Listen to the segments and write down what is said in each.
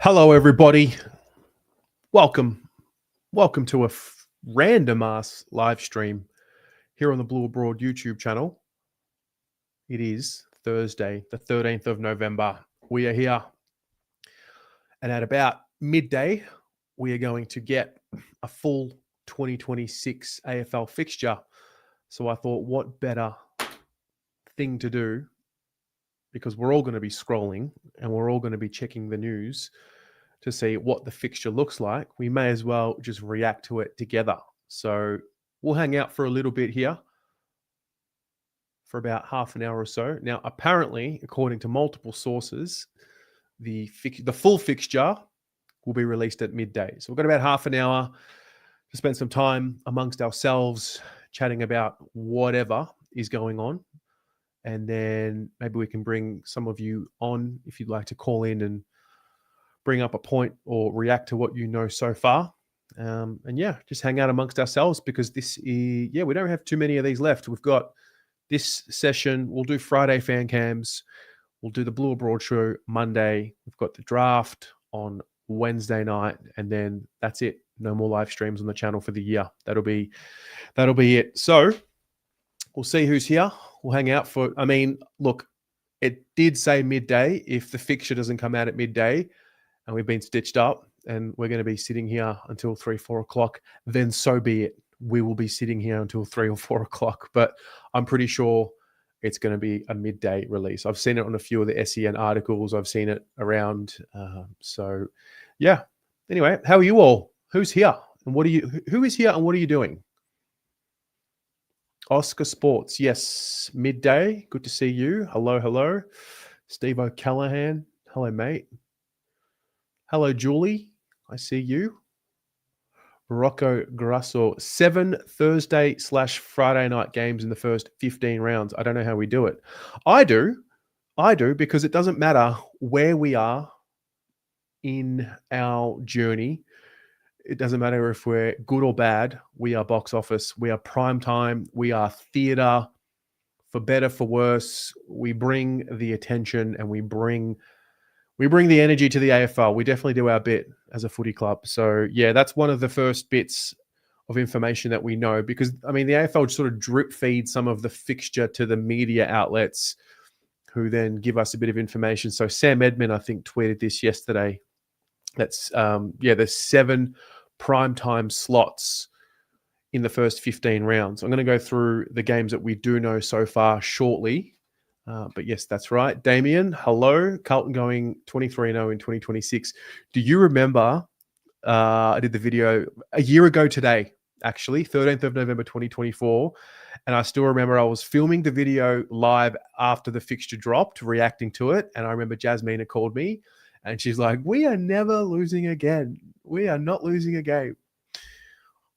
Hello, everybody. Welcome to a random ass live stream here on the Blue Abroad YouTube channel. It is Thursday, the 13th of November. We are here, and at about midday, we are going to get a full 2026 AFL fixture. So I thought, what better thing to do? Because we're all going to be scrolling and we're all going to be checking the news to see what the fixture looks like. We may as well just react to it together. So we'll hang out for a little bit here for about half an hour or so. Now, apparently, according to multiple sources, the full fixture will be released at midday. So we've got about half an hour to spend some time amongst ourselves, chatting about whatever is going on. And then maybe we can bring some of you on if you'd like to call in and bring up a point or react to what you know so far. And yeah, just hang out amongst ourselves because this is, we don't have too many of these left. We've got this session. We'll do Friday fan cams. We'll do the Blue Abroad show Monday. We've got the draft on Wednesday night. And then that's it. No more live streams on the channel for the year. That'll be it. So we'll see who's here. We'll hang out for, look, it did say midday. If the fixture doesn't come out at midday, and we've been stitched up and we're going to be sitting here until 3-4 o'clock, then so be it. We will be sitting here until 3 or 4 o'clock, but I'm pretty sure it's going to be a midday release. I've seen it on a few of the SEN articles. I've seen it around. So yeah. Anyway, how are you all? Who's here? And who is here and what are you doing? Oscar Sports. Yes. Midday. Good to see you. Hello. Steve O'Callaghan. Hello, mate. Hello, Julie. I see you. Rocco Grasso. 7 Thursday/Friday night games in the first 15 rounds. I don't know how we do it. I do because it doesn't matter where we are in our journey. It doesn't matter if we're good or bad. We are box office. We are prime time. We are theater. For better, for worse, we bring the attention and we bring the energy to the AFL. We definitely do our bit as a footy club. So, yeah, that's one of the first bits of information that we know because, the AFL sort of drip feeds some of the fixture to the media outlets who then give us a bit of information. So Sam Edmund, I think, tweeted this yesterday. That's, there's 7 primetime slots in the first 15 rounds. I'm going to go through the games that we do know so far shortly. But yes, that's right. Damien, hello. Carlton going 23-0 in 2026. Do you remember I did the video a year ago today, actually, 13th of November 2024. And I still remember I was filming the video live after the fixture dropped, reacting to it. And I remember Jasmina called me and she's like, we are never losing again. We are not losing a game.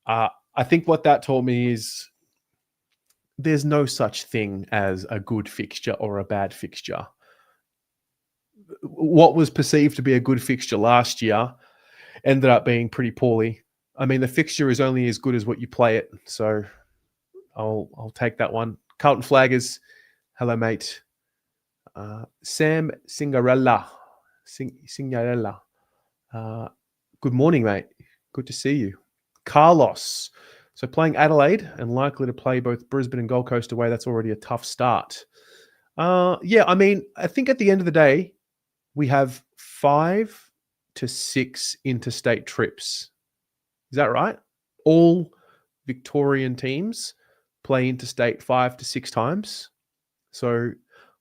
I think what that told me is there's no such thing as a good fixture or a bad fixture. What was perceived to be a good fixture last year ended up being pretty poorly. The fixture is only as good as what you play it. So I'll take that one. Carlton Flaggers, hello, mate. Sam Singarella. Good morning, mate. Good to see you. Carlos. So playing Adelaide and likely to play both Brisbane and Gold Coast away, that's already a tough start. I think at the end of the day, we have 5 to 6 interstate trips. Is that right? All Victorian teams play interstate 5 to 6 times. So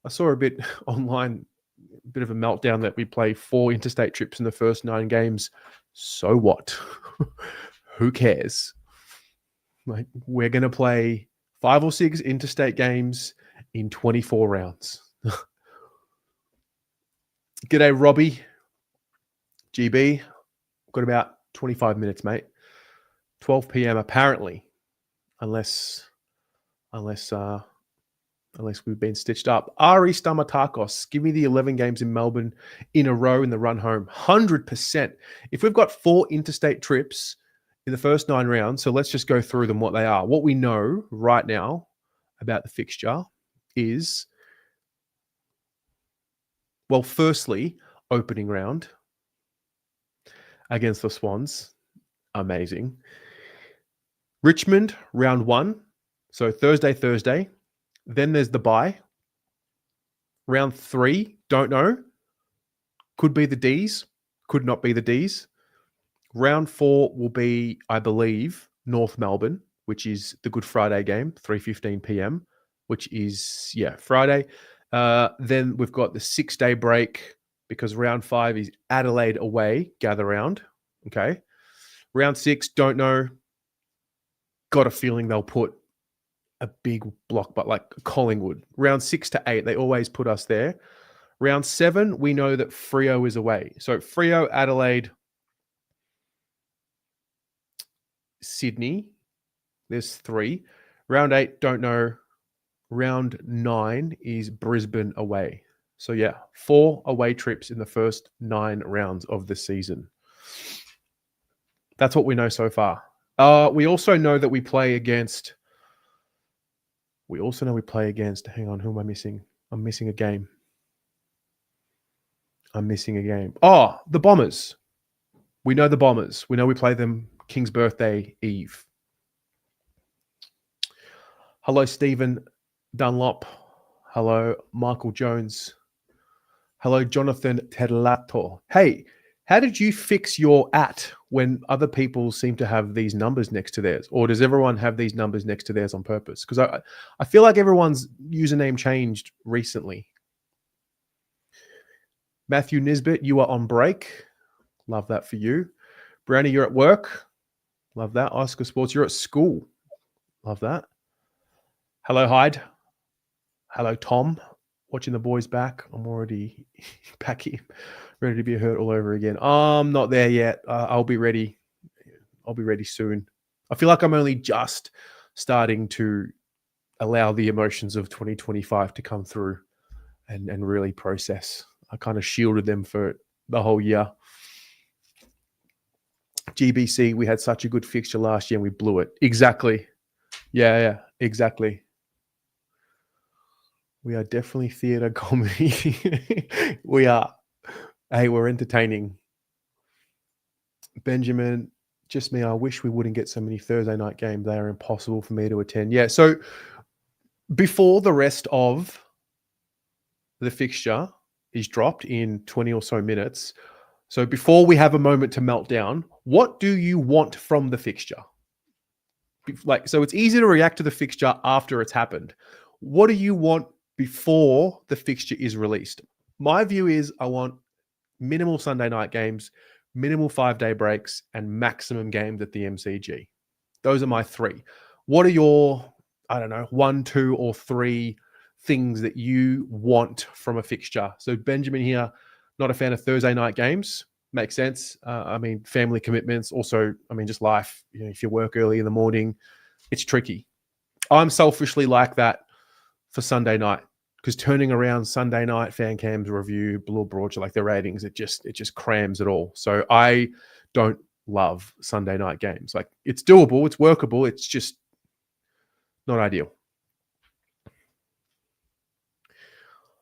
I saw a bit online, a bit of a meltdown that we play 4 interstate trips in the first 9 games. So what? Who cares? Like, we're going to play 5 or 6 interstate games in 24 rounds. G'day, Robbie. GB. Got about 25 minutes, mate. 12 p.m. apparently, unless we've been stitched up. Ari Stamatakos, give me the 11 games in Melbourne in a row in the run home. 100%. If we've got 4 interstate trips in the first 9 rounds, so let's just go through them, what they are. What we know right now about the fixture is, well, firstly, opening round. against the Swans. Amazing. Richmond, round 1. So Thursday. Then there's the bye. Round 3, don't know. Could be the Ds, could not be the Ds. Round 4 will be, I believe, North Melbourne, which is the Good Friday game, 3:15 p.m., which is, Friday. Then we've got the 6-day break because round 5 is Adelaide away, gather round. Okay. Round 6, don't know. Got a feeling they'll put a big block, but like Collingwood. Round 6 to 8, they always put us there. Round 7, we know that Freo is away. So Freo, Adelaide, Sydney. There's 3. Round 8, don't know. Round 9 is Brisbane away. So 4 away trips in the first 9 rounds of the season. That's what we know so far. We also know that we play against. Hang on, who am I missing? I'm missing a game. Oh, the Bombers. We know the Bombers. We know we play them King's Birthday Eve. Hello, Stephen Dunlop. Hello, Michael Jones. Hello, Jonathan Tedlato. Hey, how did you fix your when other people seem to have these numbers next to theirs? Or does everyone have these numbers next to theirs on purpose? Because I feel like everyone's username changed recently. Matthew Nisbet, you are on break. Love that for you. Brownie, you're at work. Love that. Oscar Sports, you're at school. Love that. Hello, Hyde. Hello, Tom. Watching the boys back. I'm already back here, ready to be hurt all over again. I'm not there yet. I'll be ready. I'll be ready soon. I feel like I'm only just starting to allow the emotions of 2025 to come through and really process. I kind of shielded them for the whole year. GBC, we had such a good fixture last year and we blew it. Exactly. Yeah, exactly. We are definitely theatre comedy. We are. Hey, we're entertaining. Benjamin, just me. I wish we wouldn't get so many Thursday night games. They are impossible for me to attend. Yeah, so before the rest of the fixture is dropped in 20 or so minutes, so before we have a moment to melt down, what do you want from the fixture? So it's easy to react to the fixture after it's happened. What do you want before the fixture is released? My view is I want minimal Sunday night games, minimal 5-day breaks, and maximum games at the MCG. Those are my 3. What are your, 1, 2, or 3 things that you want from a fixture? So Benjamin here, not a fan of Thursday night games. Makes sense. Family commitments. Also, just life. If you work early in the morning, it's tricky. I'm selfishly like that for Sunday night because turning around Sunday night fan cams review, Blue Broad, like the ratings, it just crams it all. So I don't love Sunday night games. Like it's doable, it's workable. It's just not ideal.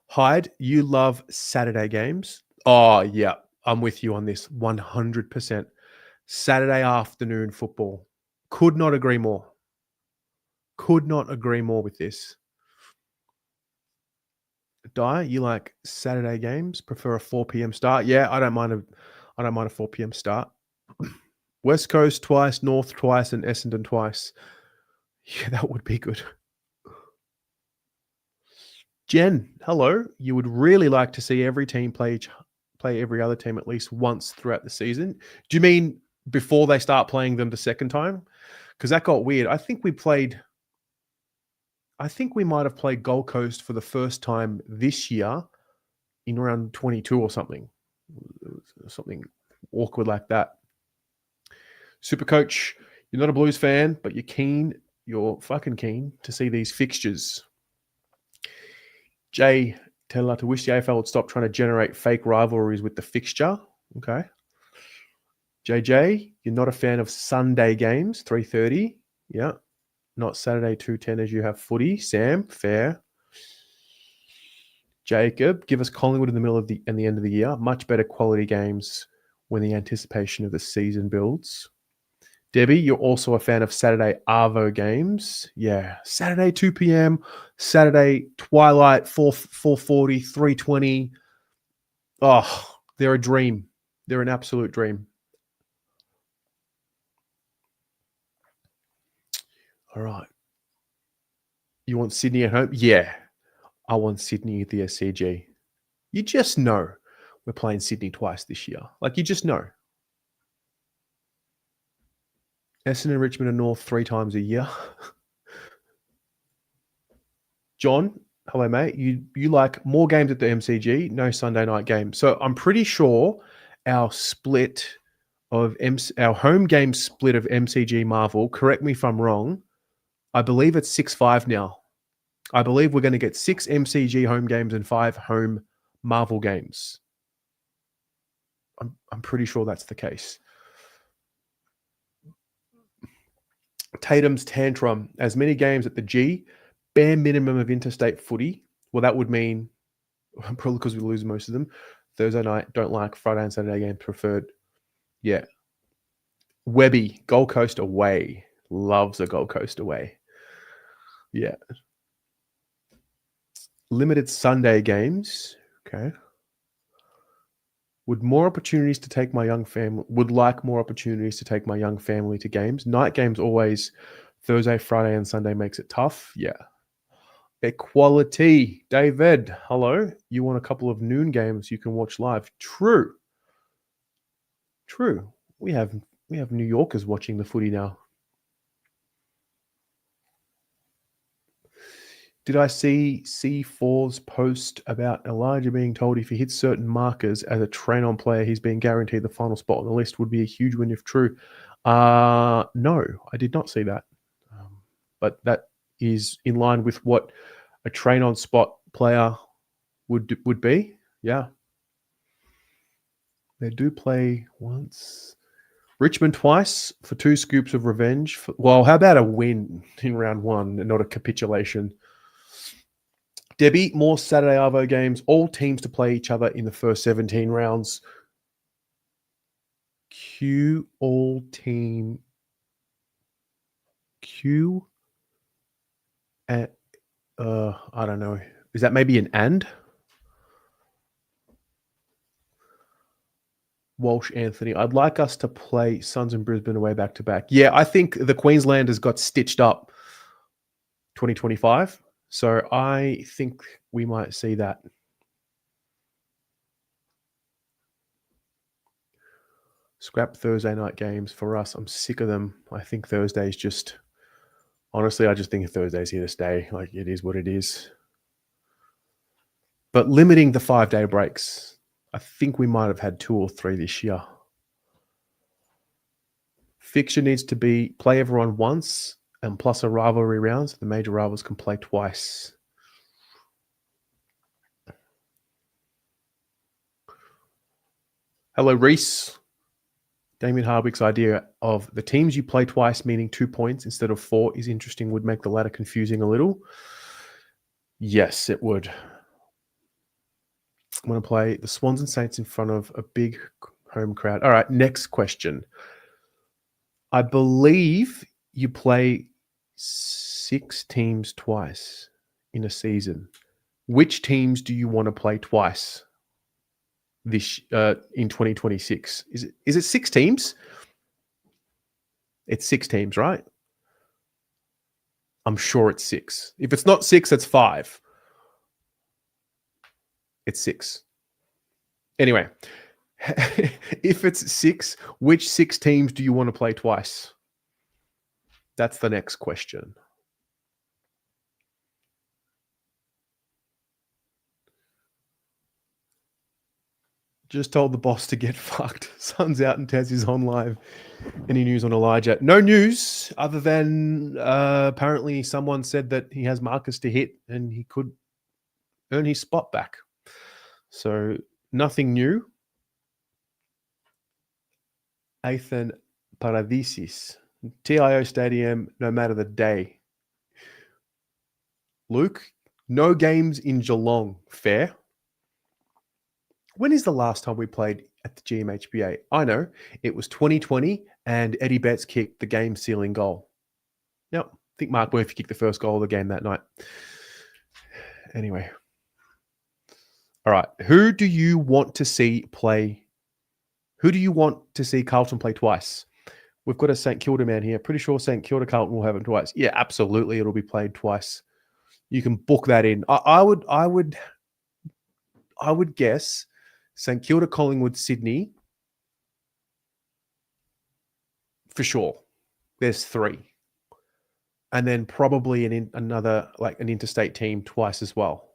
Hyde, you love Saturday games. Oh yeah. I'm with you on this 100%. Saturday afternoon football. Could not agree more. Could not agree more with this. Dyer, you like Saturday games? Prefer a 4 p.m. start? Yeah, I don't mind a 4 p.m. start. West Coast twice, North twice, and Essendon twice. Yeah, that would be good. Jen, hello. You would really like to see every team play every other team at least once throughout the season. Do you mean before they start playing them the second time? Because that got weird. I think we might have played Gold Coast for the first time this year in round 22 or something. Something awkward like that. Supercoach, you're not a Blues fan, but you're fucking keen to see these fixtures. Jay, tell her to wish the AFL would stop trying to generate fake rivalries with the fixture. Okay. JJ, you're not a fan of Sunday games, 3:30. Yeah. Not Saturday 2:10 as you have footy. Sam, fair. Jacob, give us Collingwood in the middle of the end of the year. Much better quality games when the anticipation of the season builds. Debbie, you're also a fan of Saturday Arvo games. Yeah, Saturday 2 p.m., Saturday Twilight 4:40, 3:20. Oh, they're a dream. They're an absolute dream. All right. You want Sydney at home? Yeah, I want Sydney at the SCG. You just know we're playing Sydney twice this year. Like, you just know. Essendon and Richmond are North 3 times a year. John, hello, mate. You like more games at the MCG, no Sunday night games. So I'm pretty sure our split of our home game split of MCG Marvel, correct me if I'm wrong, I believe it's 6-5 now. I believe we're going to get 6 MCG home games and 5 home Marvel games. I'm pretty sure that's the case. Tatum's tantrum, as many games at the G, bare minimum of interstate footy. Well, that would mean, probably because we lose most of them, Thursday night, don't like Friday and Saturday games, preferred. Yeah. Webby, Gold Coast away. Loves a Gold Coast away. Yeah. Limited Sunday games. Okay. Would like more opportunities to take my young family to games. Night games always Thursday, Friday, and Sunday makes it tough. Yeah. Equality. David, hello. You want a couple of noon games you can watch live? True. We have New Yorkers watching the footy now. Did I see C4's post about Elijah being told if he hits certain markers as a train-on player, he's being guaranteed the final spot on the list? Would be a huge win if true. No, I did not see that. But that is in line with what a train-on spot player would be. Yeah. They do play once. Richmond twice for 2 scoops of revenge. Well, how about a win in round 1 and not a capitulation? Debbie, more Saturday Arvo games, all teams to play each other in the first 17 rounds. Q at, I don't know. Is that maybe an and? Walsh Anthony, I'd like us to play Suns and Brisbane away back to back. Yeah, I think the Queenslanders got stitched up 2025. So I think we might see that. Scrap Thursday night games for us. I'm sick of them. I think Thursday's just... Honestly, I just think Thursday's here to stay. Like, it is what it is. But limiting the 5-day breaks. I think we might have had 2 or 3 this year. Fixture needs to be play everyone once and plus a rivalry round so the major rivals can play twice. Hello, Reese. Damien Hardwick's idea of the teams you play twice, meaning 2 points instead of 4, is interesting. Would make the ladder confusing a little. Yes, it would. I'm going to play the Swans and Saints in front of a big home crowd. All right, next question. I believe you play 6 teams twice in a season. Which teams do you want to play twice this in 2026? Is it 6 teams? It's 6 teams, right? I'm sure it's 6. If it's not 6, it's 5. It's 6. Anyway, if it's 6, which 6 teams do you want to play twice? That's the next question. Just told the boss to get fucked. Sun's out and Taz is on live. Any news on Elijah? No news other than apparently someone said that he has markers to hit and he could earn his spot back. So nothing new. Ethan Paradisis. TIO Stadium, no matter the day. Luke, no games in Geelong. Fair. When is the last time we played at the GMHBA? I know it was 2020, and Eddie Betts kicked the game-sealing goal. Yep, I think Mark Murphy kicked the first goal of the game that night. Anyway, all right. Who do you want to see play? Who do you want to see Carlton play twice? We've got a St Kilda man here. Pretty sure St Kilda Carlton will have him twice. Yeah, absolutely. It'll be played twice. You can book that in. I would guess St Kilda, Collingwood, Sydney for sure. There's 3, and then probably another like an interstate team twice as well.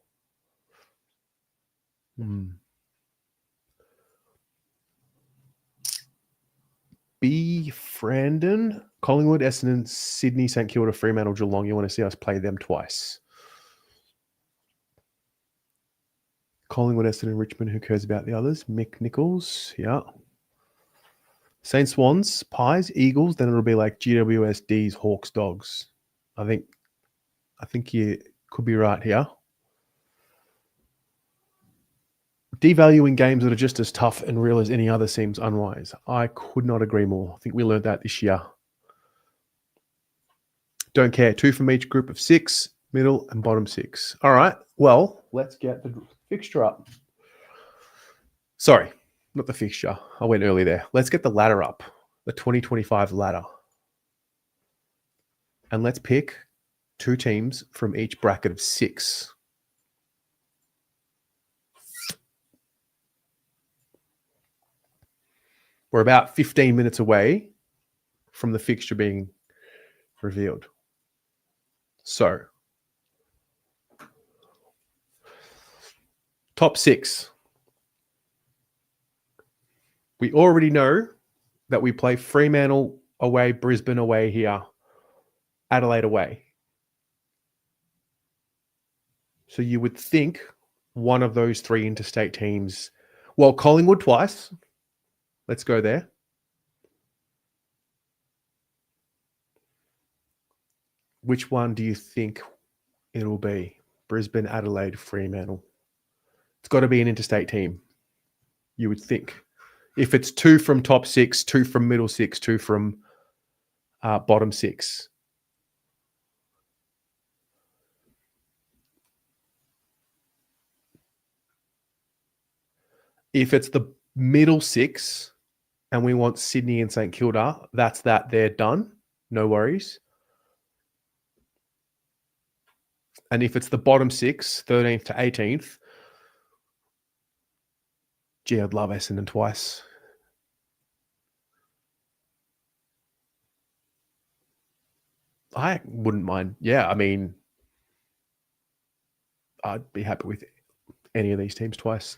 B. Frandon, Collingwood, Essendon, Sydney, St Kilda, Fremantle, Geelong. You want to see us play them twice? Collingwood, Essendon, Richmond. Who cares about the others? Mick Nichols. Yeah. Saint Swans, Pies, Eagles. Then it'll be like GWS, D's, Hawks, Dogs. I think you could be right here. Devaluing games that are just as tough and real as any other seems unwise. I could not agree more. I think we learned that this year. Don't care. 2 from each group of 6, middle and bottom 6. All right. Well, let's get the fixture up. Sorry, not the fixture. I went early there. Let's get the ladder up, the 2025 ladder. And let's pick 2 teams from each bracket of 6. We're about 15 minutes away from the fixture being revealed. So, top 6. We already know that we play Fremantle away, Brisbane away here, Adelaide away. So you would think one of those 3 interstate teams, well, Collingwood twice. Let's go there. Which one do you think it'll be? Brisbane, Adelaide, Fremantle. It's got to be an interstate team, you would think. If it's 2 from top 6, 2 from middle 6, 2 from bottom 6. If it's the middle 6 and we want Sydney and St Kilda, that's that. They're done. No worries. And if it's the bottom 6, 13th to 18th, gee, I'd love Essendon twice. I wouldn't mind. Yeah, I mean, I'd be happy with any of these teams twice.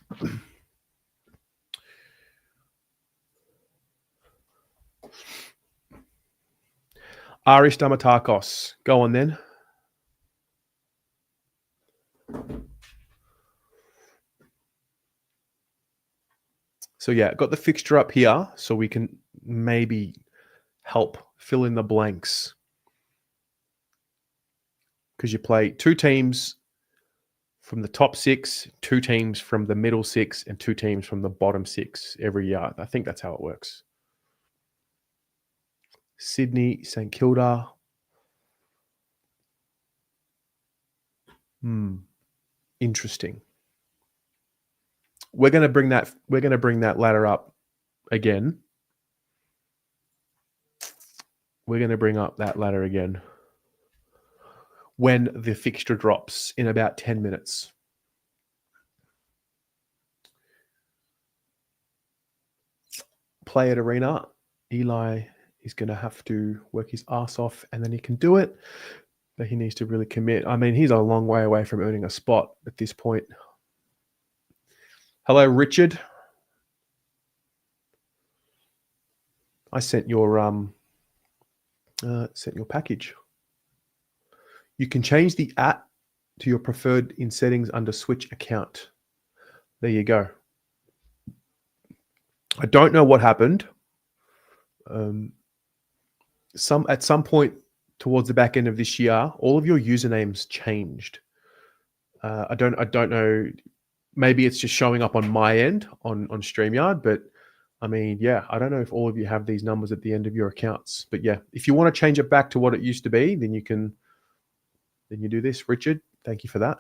Aris Damatakos. Go on then. So yeah, got the fixture up here so we can maybe help fill in the blanks. Because you play 2 teams from the top 6, 2 teams from the middle 6, and 2 teams from the bottom 6 every year. I think that's how it works. Sydney, St Kilda. Interesting. We're going to bring that ladder up again. We're going to bring up that ladder again when the fixture drops in about 10 minutes. Play at Arena. Eli is going to have to work his ass off, and then he can do it. But he needs to really commit. I mean, he's a long way away from earning a spot at this point. Hello, Richard. I sent your package. You can change the @ to your preferred in settings under switch account. There you go. I don't know what happened. At some point towards the back end of this year, all of your usernames changed. I don't know maybe it's just showing up on my end on StreamYard, but I mean, yeah, I don't know if all of you have these numbers at the end of your accounts, but yeah, if you want to change it back to what it used to be, then you do this. Richard, thank you for that.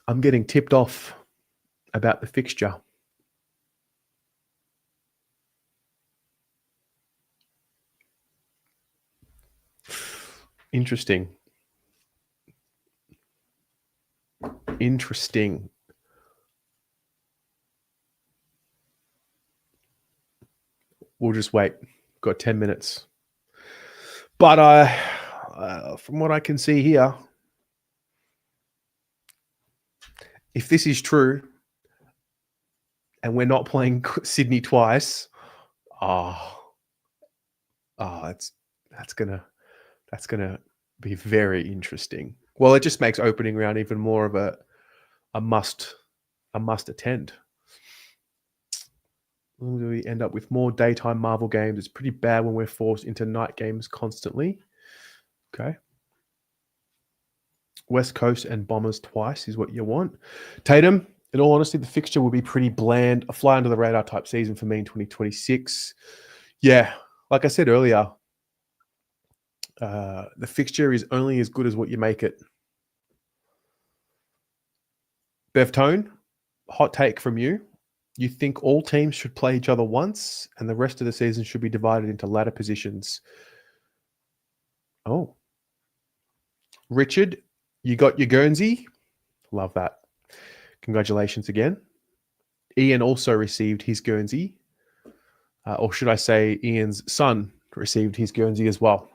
I'm getting tipped off about the fixture. Interesting. We'll just wait. Got 10 minutes. But from what I can see here, if this is true and we're not playing Sydney twice, that's gonna be very interesting. Well, it just makes opening round even more of a must attend. We end up with more daytime Marvel games. It's pretty bad when we're forced into night games constantly. Okay. West Coast and Bombers twice is what you want. Tatum, in all honesty, the fixture will be pretty bland. A fly under the radar type season for me in 2026. Yeah, like I said earlier, the fixture is only as good as what you make it. Bev Tone, hot take from you. You think all teams should play each other once and the rest of the season should be divided into ladder positions? Oh. Richard, you got your Guernsey. Love that. Congratulations again. Ian also received his Guernsey. Or should I say Ian's son received his Guernsey as well.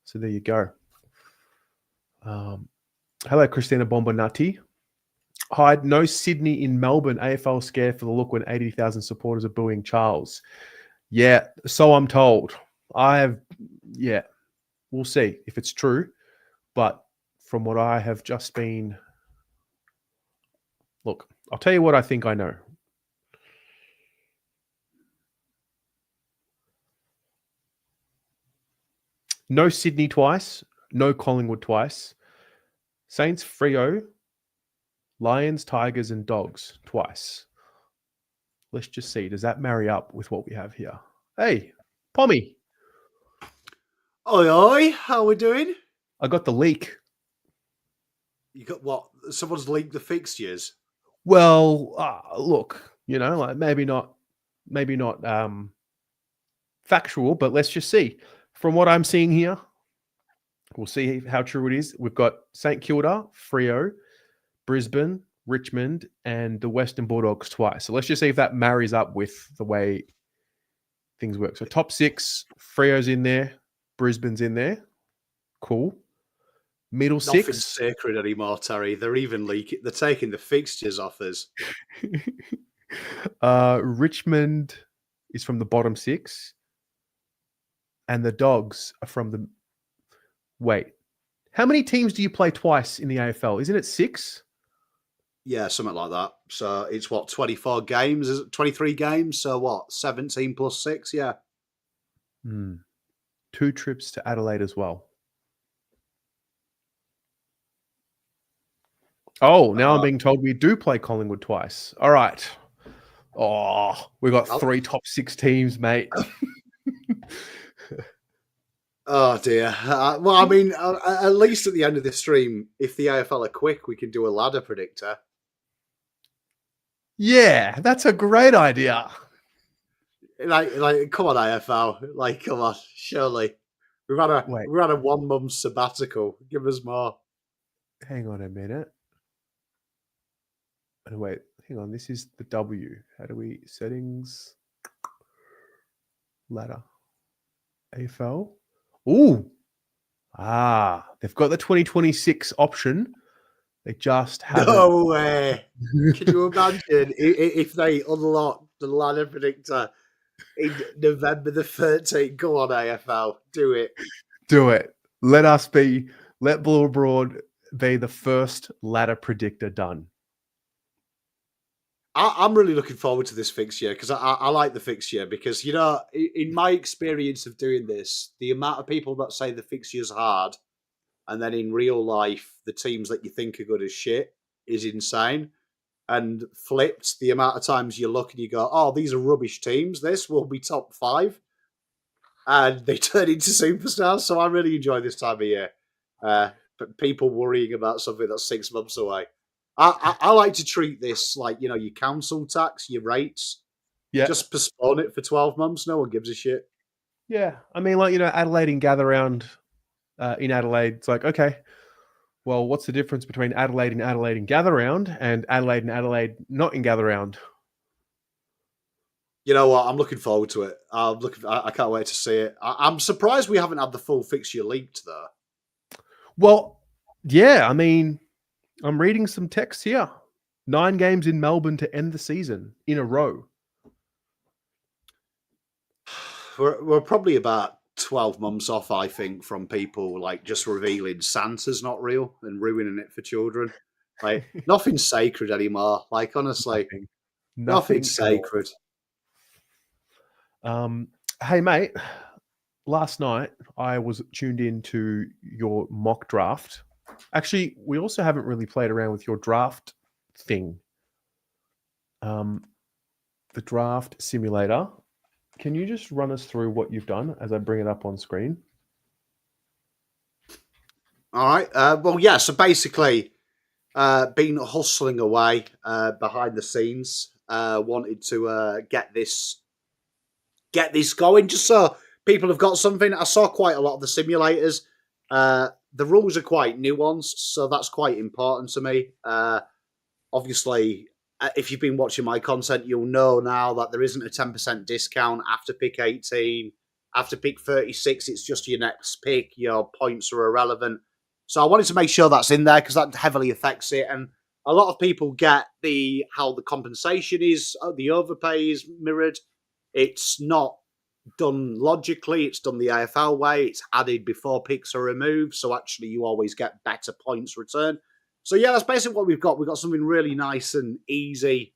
So there you go. Hello, Christina Bombonati. Hi, no Sydney in Melbourne. AFL scared for the look when 80,000 supporters are booing Charles. Yeah, so I'm told. We'll see if it's true. But from what I have just been... Look, I'll tell you what I think I know. No Sydney twice. No Collingwood twice. Saints, Freo, Lions, Tigers, and Dogs twice. Let's just see. Does that marry up with what we have here? Hey, Pommy. Oi, oi. How we doing? I got the leak. You got what? Someone's leaked the fixtures? Well, look, like maybe not factual, but let's just see. From what I'm seeing here, we'll see how true it is. We've got St Kilda, Freo, Brisbane, Richmond, and the Western Bulldogs twice. So let's just see if that marries up with the way things work. So top 6, Freo's in there, Brisbane's in there. Cool. Middle Nothing's 6. sacred anymore, Terry. They're even leaking. They're taking the fixtures off us. Richmond is from the bottom 6. And the Dogs are from the... Wait. How many teams do you play twice in the AFL? Isn't it 6? Yeah, something like that. So it's what, 24 games? Is it 23 games? So what, 17 plus 6? Yeah. 2 trips to Adelaide as well. Oh, now I'm being told we do play Collingwood twice. All right. Oh, we've got 3 top 6 teams, mate. Oh, dear. Well, I mean, at least at the end of the stream, if the AFL are quick, we can do a ladder predictor. Yeah, that's a great idea. Like, come on, AFL. Like, come on, surely. We've had a 1 month sabbatical. Give us more. Hang on a minute. Oh, wait, hang on. This is the W. How do we... Settings. Ladder. AFL. Ooh. They've got the 2026 option. They just haven't. No way. Can you imagine if they unlock the ladder predictor in November the 13th? Go on, AFL. Do it. Do it. Let Blue Abroad be the first ladder predictor done. I'm really looking forward to this fixture because I like the fixture because, in my experience of doing this, the amount of people that say the fixture's hard and then in real life, the teams that you think are good as shit is insane. And flipped, the amount of times you look and you go, oh, these are rubbish teams. This will be top five. And they turn into superstars. So I really enjoy this time of year. But people worrying about something that's 6 months away. I like to treat this like, your council tax, your rates. Yeah. Just postpone it for 12 months. No one gives a shit. Yeah. I mean, like, Adelaide in Gather Round in Adelaide, it's like, okay, well, what's the difference between Adelaide and Gather Round and Adelaide not in Gather Round? You know what? I'm looking forward to it. I can't wait to see it. I'm surprised we haven't had the full fixture leaked, though. Well, yeah, I mean, I'm reading some text here. 9 games in Melbourne to end the season in a row. We're probably about 12 months off, I think, from people like just revealing Santa's not real and ruining it for children. Like nothing's sacred anymore. Like honestly, Nothing nothing's at all. sacred. Hey, mate, last night I was tuned into your mock draft. Actually, we also haven't really played around with your draft thing. The draft simulator. Can you just run us through what you've done as I bring it up on screen? All right. Well, yeah. So basically, been hustling away behind the scenes. Wanted to get this going, just so people have got something. I saw quite a lot of the simulators. The rules are quite nuanced, so that's quite important to me. Obviously, if you've been watching my content, you'll know now that there isn't a 10% discount after pick 18. After pick 36, it's just your next pick. Your points are irrelevant. So I wanted to make sure that's in there because that heavily affects it. And a lot of people get how the compensation is, the overpay is mirrored. It's not done logically. It's done the AFL way. It's added before picks are removed. So actually, you always get better points return. So yeah, that's basically what we've got. We've got something really nice and easy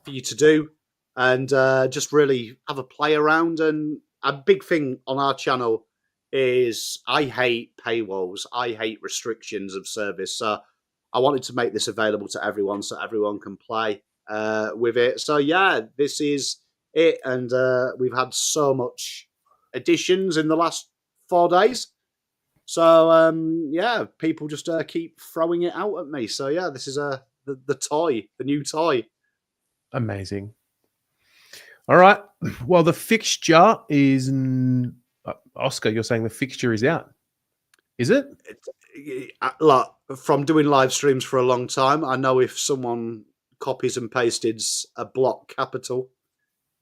for you to do, and just really have a play around. And a big thing on our channel is I hate paywalls. I hate restrictions of service. So I wanted to make this available to everyone so everyone can play with it. So yeah, this is it, and we've had so much additions in the last 4 days. So yeah, people just keep throwing it out at me. So yeah, this is the toy, the new toy. Amazing. All right. Well, the fixture is Oscar. You're saying the fixture is out, is it? Like, from doing live streams for a long time, I know if someone copies and pastes a block capital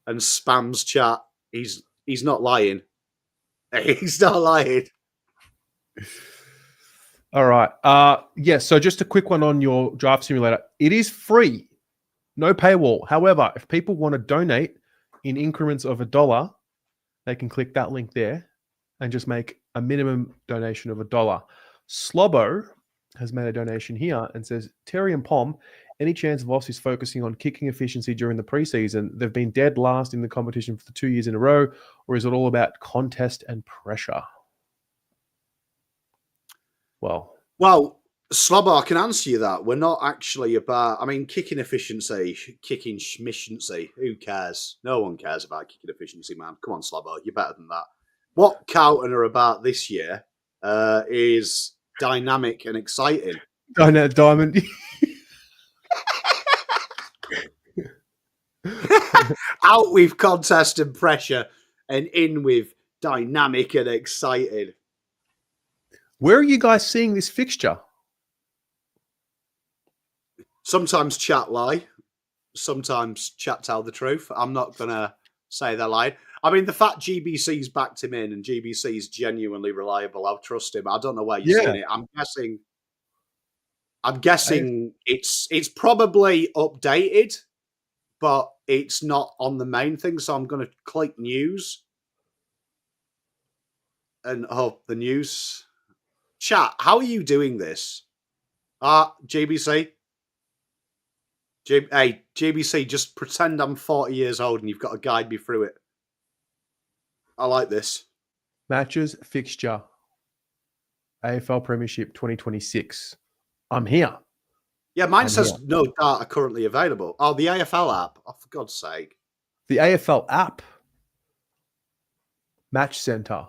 and spams chat, he's not lying. He's not lying. All right. Yes. So just a quick one on your draft simulator. It is free, no paywall. However, if people want to donate in increments of $1, they can click that link there and just make a minimum donation of $1. Slobbo has made a donation here and says, Terry and Pom, any chance Voss is focusing on kicking efficiency during the preseason? They've been dead last in the competition for 2 years in a row, or is it all about contest and pressure? Well, Slobber, I can answer you that. We're not actually about, kicking efficiency, kicking schmishency. Who cares? No one cares about kicking efficiency, man. Come on, Slobber, you're better than that. What Carlton are about this year is dynamic and exciting. Diamond. Out with contest and pressure and in with dynamic and exciting. Where are you guys seeing this fixture? Sometimes chat lie. Sometimes chat tell the truth. I'm not going to say they're lying. I mean, the fact GBC's backed him in and GBC's genuinely reliable, I'll trust him. I don't know where you've seen it. I'm guessing it's probably updated, but it's not on the main thing. So I'm going to click news and hope the news. Chat, how are you doing this? GBC? Hey, GBC, just pretend I'm 40 years old and you've got to guide me through it. I like this. Matches fixture. AFL Premiership 2026. I'm here. Yeah, mine says no data currently available. Oh, the AFL app. Oh, for God's sake. The AFL app. Match Center.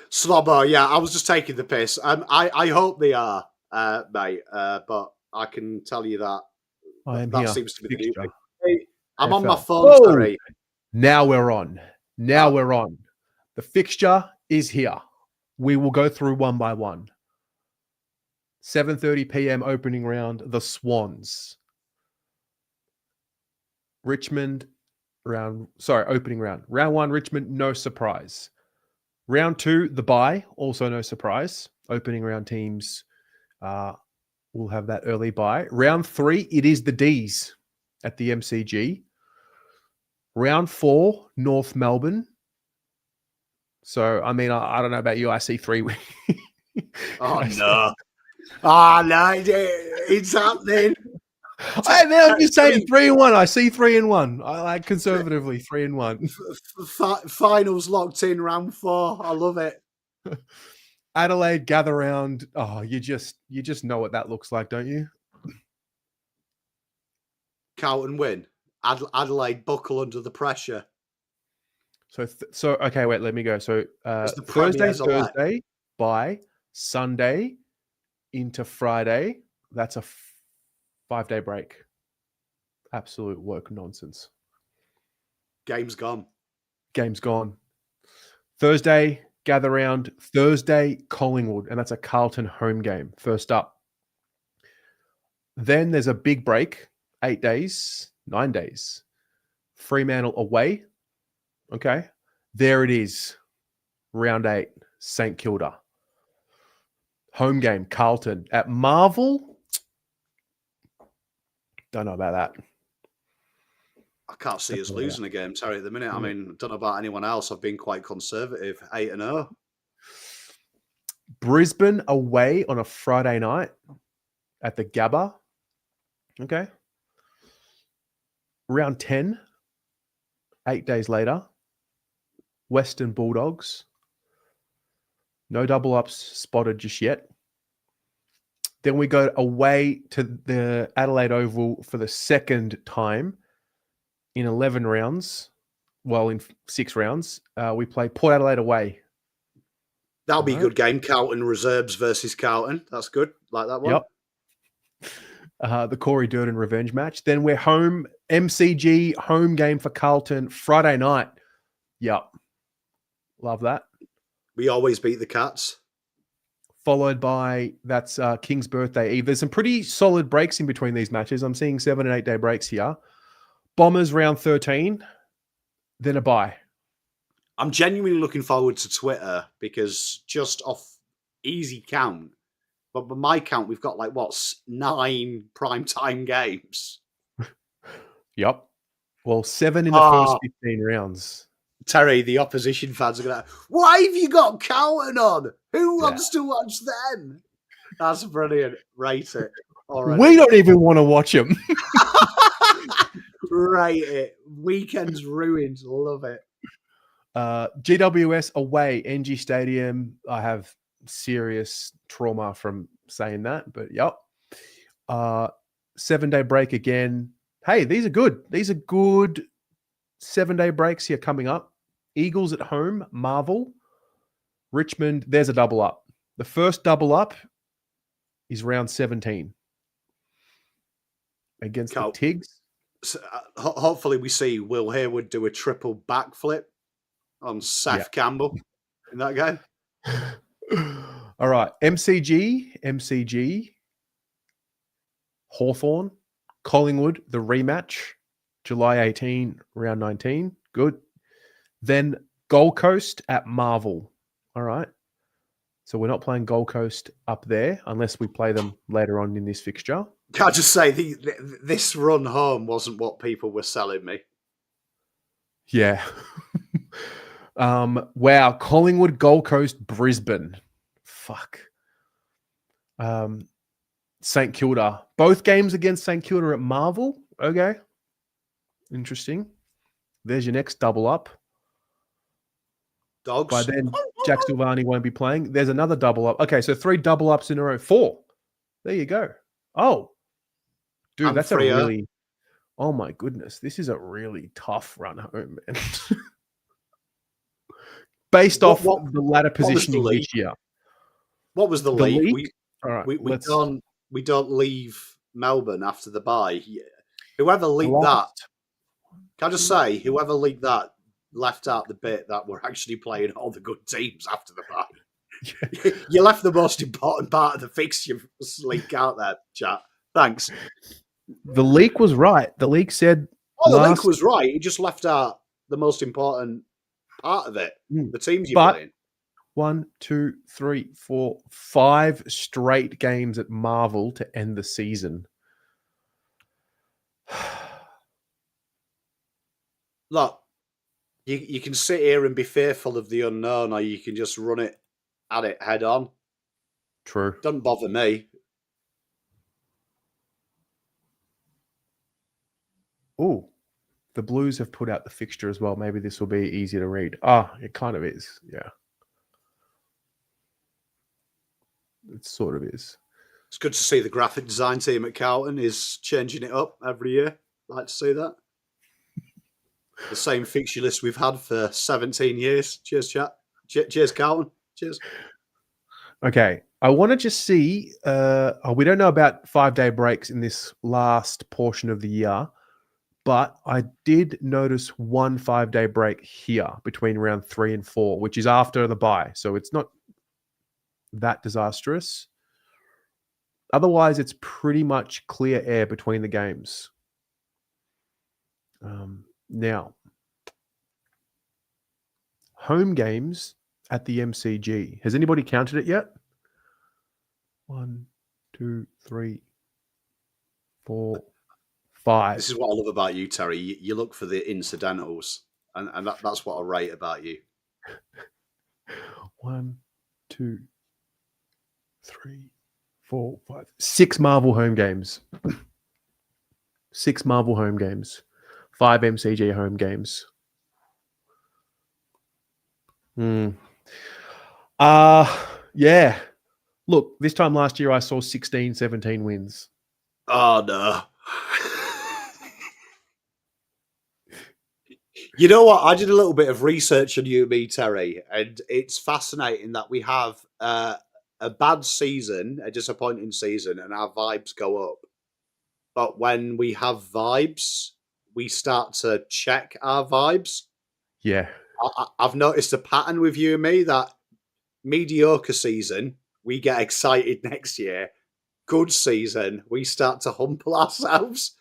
Slobber, yeah, I was just taking the piss. I hope they are, mate, but I can tell you that I am that here. seems to be Fixture. the new thing. Hey, I'm on my AFL. phone, Whoa! sorry. Now we're on. Now we're on. The fixture is here. We will go through one by one. 7:30 p.m. opening round, the Swans. Richmond opening round. Round 1, Richmond, no surprise. Round 2, the bye, also no surprise. Opening round teams will have that early bye. Round 3, it is the D's at the MCG. Round 4, North Melbourne. So, I mean, I don't know about you. I see 3. Oh, no. Oh, no, it's happening. Hey, man, I'm just saying 3-1. I see 3-1. I like conservatively 3-1. Finals locked in, round 4. I love it. Adelaide gather round. Oh, you just know what that looks like, don't you? Carlton win. Adelaide buckle under the pressure. So okay, wait, let me go. So Thursday, bye. Sunday into Friday. That's a 5-day break. Absolute woke nonsense. Game's gone. Thursday, gather round. Thursday, Collingwood, and that's a Carlton home game. First up. Then there's a big break. 8 days, 9 days. Fremantle away. Okay. There it is. Round 8, St Kilda. Home game, Carlton at Marvel. Don't know about that. I can't see us losing a game, Terry, at the minute. I mean, don't know about anyone else. I've been quite conservative. 8-0. Brisbane away on a Friday night at the Gabba. Okay. Round 10, 8 days later, Western Bulldogs. No double ups spotted just yet. Then we go away to the Adelaide Oval for the second time in 11 rounds. Well, in 6 rounds. We play Port Adelaide away. That'll be a good game. Carlton reserves versus Carlton. That's good. Like that one. Yep. The Corey Durden revenge match. Then we're home. MCG home game for Carlton Friday night. Yep. Love that. We always beat the Cats. Followed by, that's King's Birthday Eve. There's some pretty solid breaks in between these matches. I'm seeing 7 and 8 day breaks here. Bombers round 13. Then a bye. I'm genuinely looking forward to Twitter because just off easy count, but by my count, we've got 9 primetime games. Yep. Well, 7 in the first 15 rounds. Terry, the opposition fans are going to, why have you got Carlton on? Who wants to watch them? That's brilliant. Rate it. Already. We don't even want to watch them. Rate it. Weekend's ruined. Love it. GWS away, NG Stadium. I have serious trauma from saying that, but yep. 7-day break again. Hey, these are good. These are good 7-day breaks here coming up. Eagles at home, Marvel. Richmond, there's a double up. The first double up is round 17 against the Tigs. So, hopefully we see Will Hayward do a triple backflip on Seth Campbell in that game. All right. MCG, Hawthorn, Collingwood, the rematch, July 18, round 19. Good. Then Gold Coast at Marvel. All right. So we're not playing Gold Coast up there unless we play them later on in this fixture. Can I just say, this run home wasn't what people were selling me. Yeah. Wow, Collingwood, Gold Coast, Brisbane. Fuck. St Kilda. Both games against St Kilda at Marvel. Okay. Interesting. There's your next double up. Dogs. By then, Jack Silvani won't be playing. There's another double up. Okay, so 3 double ups in a row. 4. There you go. Oh. Dude, that's a really... Oh my goodness. This is a really tough run home, man. Based off the ladder positioning this year. What was the league? All right, we don't leave Melbourne after the bye. Whoever leaked that, can I just say, whoever leaked that left out the bit that we're actually playing all the good teams after the bye. Yeah. You left the most important part of the fixture leak out there, chat. Thanks. The leak was right. The leak said... Oh, the leak was right. He just left out the most important part of it. The teams you're playing. 1, 2, 3, 4, 5 straight games at Marvel to end the season. Look, you can sit here and be fearful of the unknown, or you can just run it at it head on. True. Doesn't bother me. Oh, the Blues have put out the fixture as well. Maybe this will be easier to read. Ah, it kind of is. Yeah. It sort of is. It's good to see the graphic design team at Carlton is changing it up every year. Like to see that. The same fixture list we've had for 17 years. Cheers, chat. Cheers, Carlton. Cheers. Okay. I want to just see, we don't know about 5-day breaks in this last portion of the year, but I did notice one 5-day break here between round 3 and 4, which is after the bye. So it's not that disastrous. Otherwise, it's pretty much clear air between the games. Now, home games at the MCG. Has anybody counted it yet? 1, 2, 3, 4, 5. This is what I love about you, Terry. You look for the incidentals, and that's what I rate about you. 1, 2, 3, 4, 5, 6 Marvel home games. 6 Marvel home games. 5 MCG home games. Yeah. Look, this time last year I saw 16, 17 wins. Oh, no. You know what? I did a little bit of research on you and me, Terry, and it's fascinating that we have a bad season, a disappointing season, and our vibes go up. But when we have vibes, we start to check our vibes. Yeah. I've noticed a pattern with you and me that mediocre season, we get excited next year. Good season, we start to humble ourselves.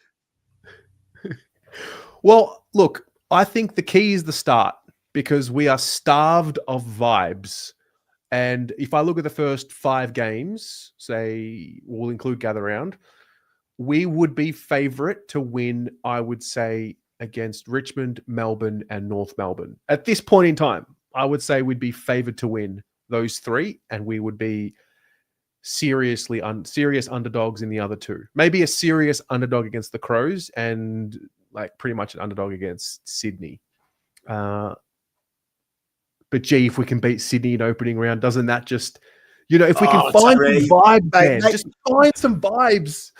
Well, look, I think the key is the start because we are starved of vibes. And if I look at the first 5 games, say we'll include Gather Round, we would be favourite to win, I would say, against Richmond, Melbourne, and North Melbourne. At this point in time, I would say we'd be favoured to win those 3, and we would be serious underdogs in the other 2. Maybe a serious underdog against the Crows, and like pretty much an underdog against Sydney. But gee, if we can beat Sydney in opening round, doesn't that just, if we can find some vibes, man, just find some vibes.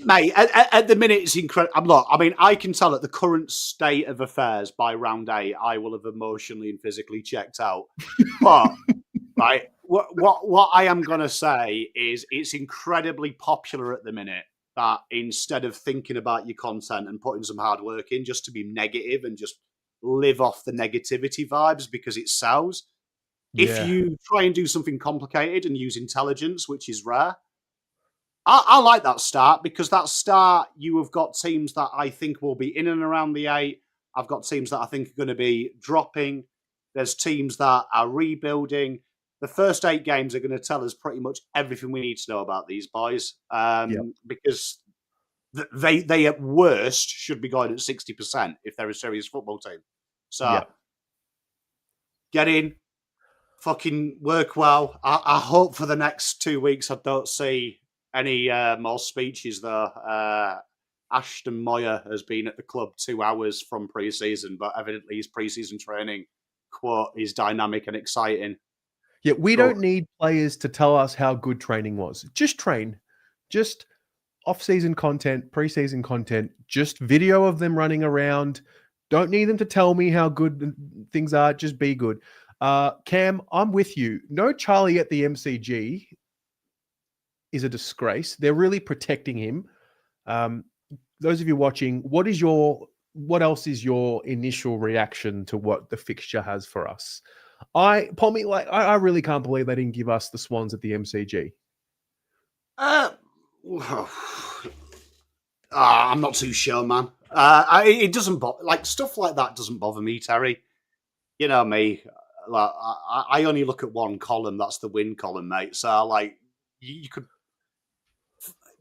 Mate, at the minute, it's incredible. I can tell at the current state of affairs by round 8, I will have emotionally and physically checked out. But, right, what I am going to say is it's incredibly popular at the minute that instead of thinking about your content and putting some hard work in just to be negative and just live off the negativity vibes because it sells. Yeah. If you try and do something complicated and use intelligence, which is rare, I like that start because that start, you have got teams that I think will be in and around the 8. I've got teams that I think are going to be dropping. There's teams that are rebuilding. The first 8 games are going to tell us pretty much everything we need to know about these boys because they at worst should be going at 60% if they're a serious football team. So get in, fucking work well. I hope for the next 2 weeks I don't see any more speeches though. Ashton Moyer has been at the club 2 hours from pre-season, but evidently his pre-season training, quote, is dynamic and exciting. Yeah, we But don't need players to tell us how good training was. Just train. Just off-season content, pre-season content, just video of them running around. Don't need them to tell me how good things are. Just be good. Cam, I'm with you. No Charlie at the MCG is a disgrace. They're really protecting him. Those of you watching, what else is your initial reaction to what the fixture has for us? I really can't believe they didn't give us the Swans at the MCG. I'm not too sure, man. It doesn't like stuff like that doesn't bother me, Terry. You know me. Like, I only look at one column. That's the win column, mate. So like, you could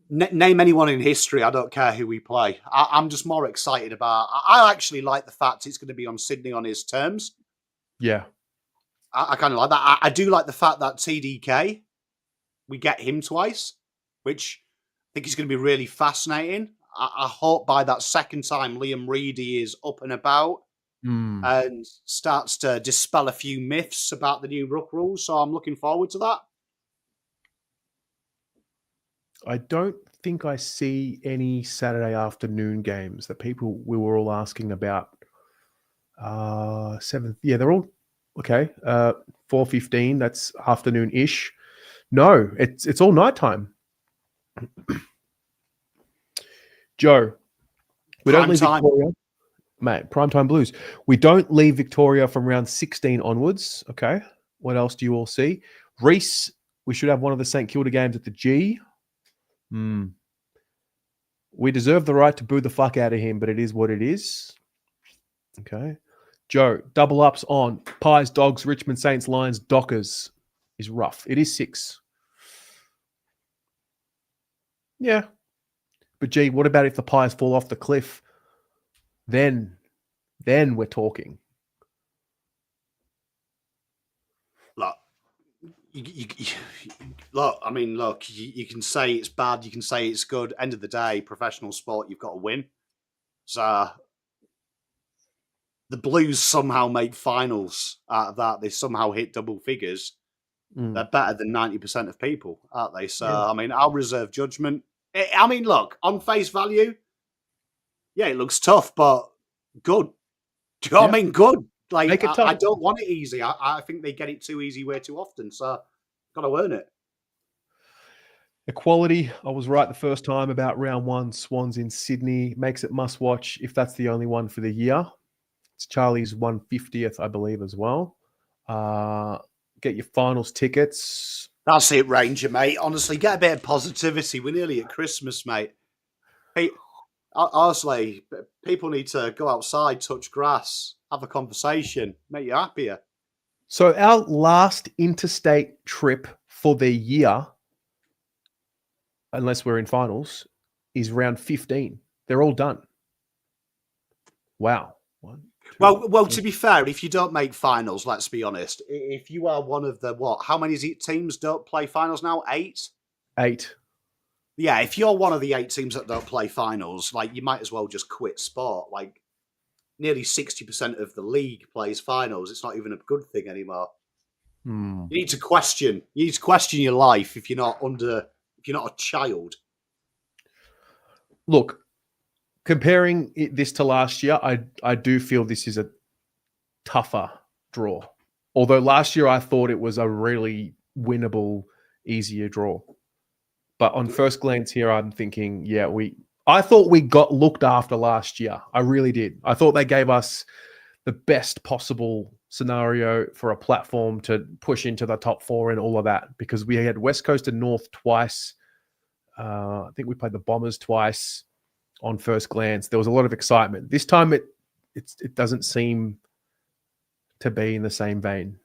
name anyone in history. I don't care who we play. I'm just more excited about. I actually like the fact it's going to be on Sydney on his terms. Yeah, I kind of like that. I do like the fact that TDK, we get him twice, which I think is going to be really fascinating. I hope by that second time Liam Reedy is up and about and starts to dispel a few myths about the new ruck rules. So I'm looking forward to that. I don't think I see any Saturday afternoon games that we were all asking about. 7th, yeah, they're all okay. 4:15, that's afternoon-ish. No, it's all nighttime. Joe, we don't leave Victoria, mate. Primetime Blues. We don't leave Victoria from round 16 onwards. Okay, what else do you all see? Reese, we should have one of the St Kilda games at the G. We deserve the right to boo the fuck out of him, but it is what it is. Okay. Joe, double ups on Pies, Dogs, Richmond Saints, Lions, Dockers is rough. It is 6. Yeah. But gee, what about if the Pies fall off the cliff? Then we're talking. Look, I mean, you can say it's bad, you can say it's good. End of the day, professional sport, you've got to win. So the Blues somehow make finals out of that. They somehow hit double figures. They're better than 90% of people, aren't they? So, yeah. I mean, I'll reserve judgment. I mean, look, on face value, yeah, it looks tough, but good. Do you know what I mean? Good. Like, I don't want it easy. I think they get it too easy way too often. So, got to earn it. Equality, I was right the first time about round 1. Swans in Sydney makes it must watch if that's the only one for the year. It's Charlie's 150th, I believe, as well. Get your finals tickets. That's it, Ranger, mate. Honestly, get a bit of positivity. We're nearly at Christmas, mate. Hey, honestly, people need to go outside, touch grass, have a conversation, make you happier. So our last interstate trip for the year, unless we're in finals, is round 15. They're all done. Wow. Well, to be fair, if you don't make finals, let's be honest, if you are one of the, how many teams don't play finals now? 8? 8. Yeah, if you're one of the 8 teams that don't play finals, like, you might as well just quit sport. Like, nearly 60% of the league plays finals. It's not even a good thing anymore. You need to question your life if you're not a child. Look, comparing this to last year, I do feel this is a tougher draw. Although last year I thought it was a really winnable, easier draw. But on first glance here, I'm thinking, yeah, I thought we got looked after last year. I really did. I thought they gave us the best possible scenario for a platform to push into the top 4 and all of that, because we had West Coast and North twice. I think we played the Bombers twice. On first glance, there was a lot of excitement. This time, it doesn't seem to be in the same vein.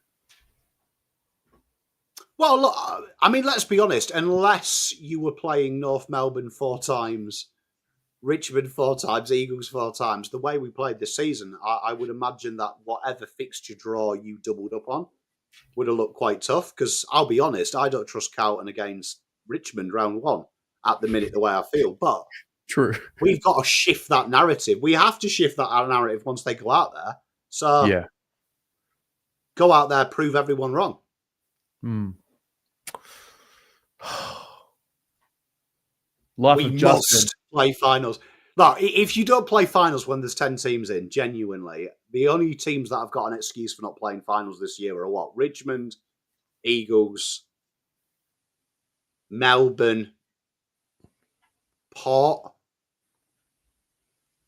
Well, look, I mean, let's be honest. Unless you were playing North Melbourne 4 times Richmond 4 times, Eagles 4 times. The way we played this season, I would imagine that whatever fixture draw you doubled up on would have looked quite tough. Because I'll be honest, I don't trust Carlton against Richmond round one at the minute the way I feel. But True. we've got to shift that narrative. We have to shift that narrative once they go out there. So Yeah. go out there, prove everyone wrong. Life we of Justin. must play finals. Look, if you don't play finals when there's 10 teams in, genuinely, the only teams that have got an excuse for not playing finals this year are what? Richmond, Eagles, Melbourne, Port.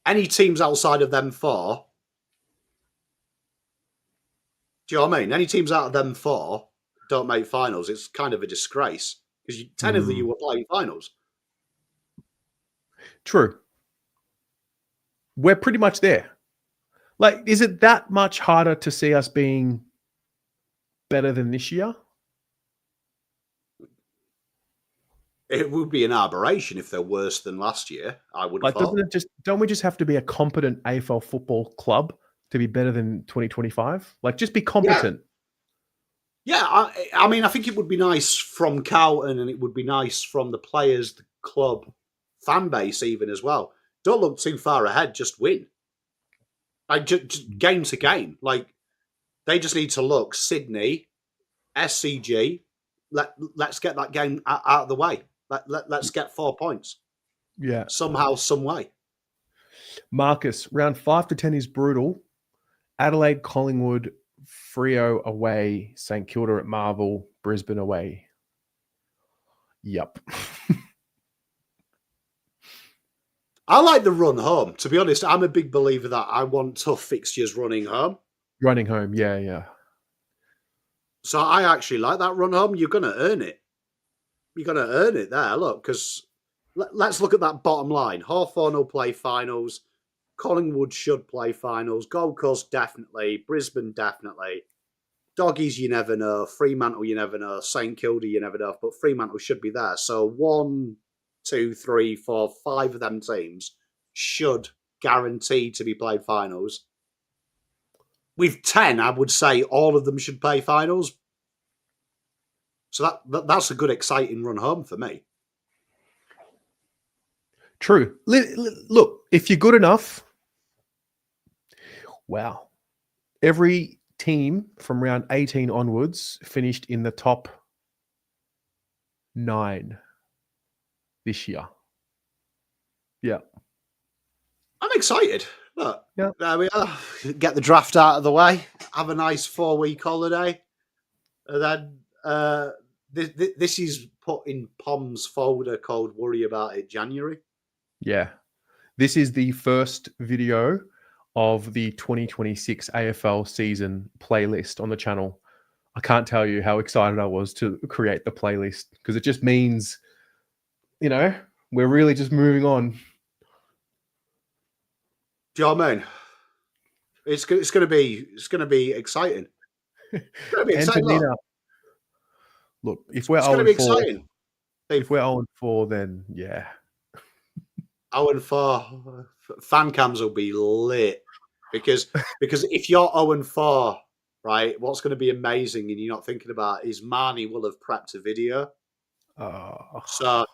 Any teams outside of them four, do you know what I mean? Any teams out of them four don't make finals. It's kind of a disgrace because 10 of you were playing finals. True. We're pretty much there. Like, is it that much harder to see us being better than this year? It would be an aberration if they're worse than last year. I would have thought. Don't we just have to be a competent AFL football club to be better than 2025? Like, just be competent. Yeah, I mean, I think it would be nice from Carlton, and it would be nice from the players, the club, fan base, even as well. Don't look too far ahead. Just win. Like just game to game. Like they just need to look Sydney, SCG. Let's get that game out of the way. Let's get 4 points. Yeah. Somehow, some way. Marcus, round 5 to 10 is brutal. Adelaide, Collingwood, Freo away, St Kilda at Marvel, Brisbane away. Yep. I like the run home. To be honest, I'm a big believer that I want tough fixtures running home. Running home, yeah. So I actually like that run home. You're going to earn it. You're going to earn it there, look, because let's look at that bottom line. Hawthorn will play finals. Collingwood should play finals. Gold Coast, definitely. Brisbane, definitely. Doggies, you never know. Fremantle, you never know. St Kilda, you never know. But Fremantle should be there. So 1, 2, 3, 4, 5 of them teams should guarantee to be played finals. With 10, I would say all of them should play finals. So that's a good, exciting run home for me. True. Look, if you're good enough, wow. Every team from round 18 onwards finished in the top 9 this year. Yeah. I'm excited. Look, yeah. There we are. Get the draft out of the way. Have a nice 4-week holiday. And then this is put in Pom's folder called Worry About It January. Yeah. This is the first video of the 2026 AFL season playlist on the channel. I can't tell you how excited I was to create the playlist because it just means, we're really just moving on. Do you know what I mean? It's going to be exciting. It's going to be exciting. Look, if we're 0-4, if we're 0-4, then yeah. 0-4, fan cams will be lit because if you're 0-4, right, what's going to be amazing and you're not thinking about is Marnie will have prepped a video. So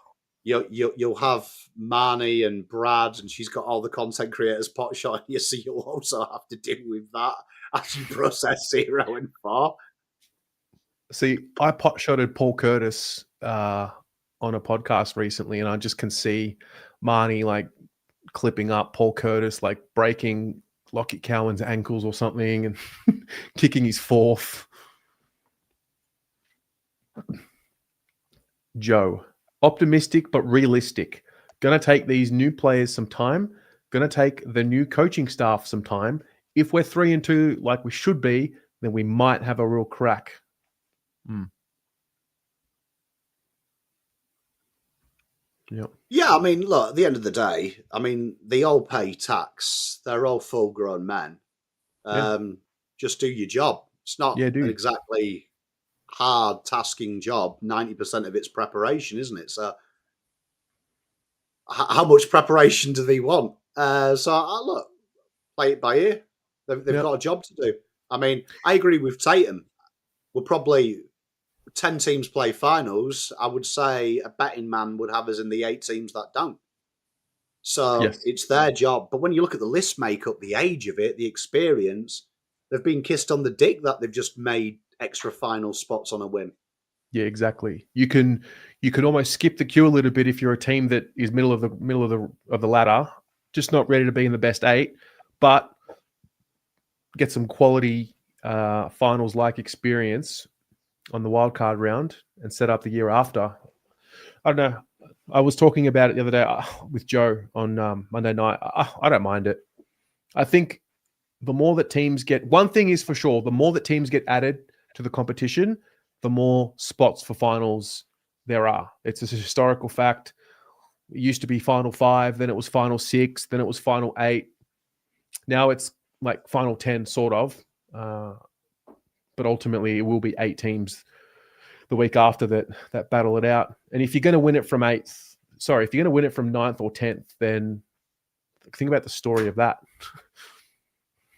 you'll have Marnie and Brad, and she's got all the content creators pot shot you, so you'll also have to deal with that as you process 0-4. See, I pot shotted Paul Curtis on a podcast recently, and I just can see Marnie like clipping up Paul Curtis, like breaking Lockie Cowan's ankles or something and kicking his fourth. Joe, optimistic but realistic. Going to take these new players some time. Going to take the new coaching staff some time. If we're 3-2 like we should be, then we might have a real crack. Yep. Yeah, I mean, look, at the end of the day, I mean, they all pay tax. They're all full-grown men. Just do your job. It's not an exactly hard, tasking job. 90% of it's preparation, isn't it? So how much preparation do they want? Look, play it by ear. They've Yep. got a job to do. I mean, I agree with Tatum. We're probably 10 teams play finals. I would say a betting man would have us in the 8 teams that don't. So Yes. it's their job. But when you look at the list makeup, the age of it, the experience, they've been kissed on the dick that they've just made extra final spots on a whim. Yeah, exactly. You can almost skip the queue a little bit if you're a team that is middle of the ladder, just not ready to be in the best 8, but get some quality finals like experience on the wild card round and set up the year after. I don't know. I was talking about it the other day with Joe on Monday night. I don't mind it. I think the more that teams get, one thing is for sure, the more that teams get added to the competition, the more spots for finals there are. It's a historical fact. It used to be final 5, then it was final 6, then it was final 8. Now it's like final 10, sort of. But ultimately, it will be 8 teams the week after that battle it out. And if you're going to win it from if you're going to win it from 9th or 10th, then think about the story of that.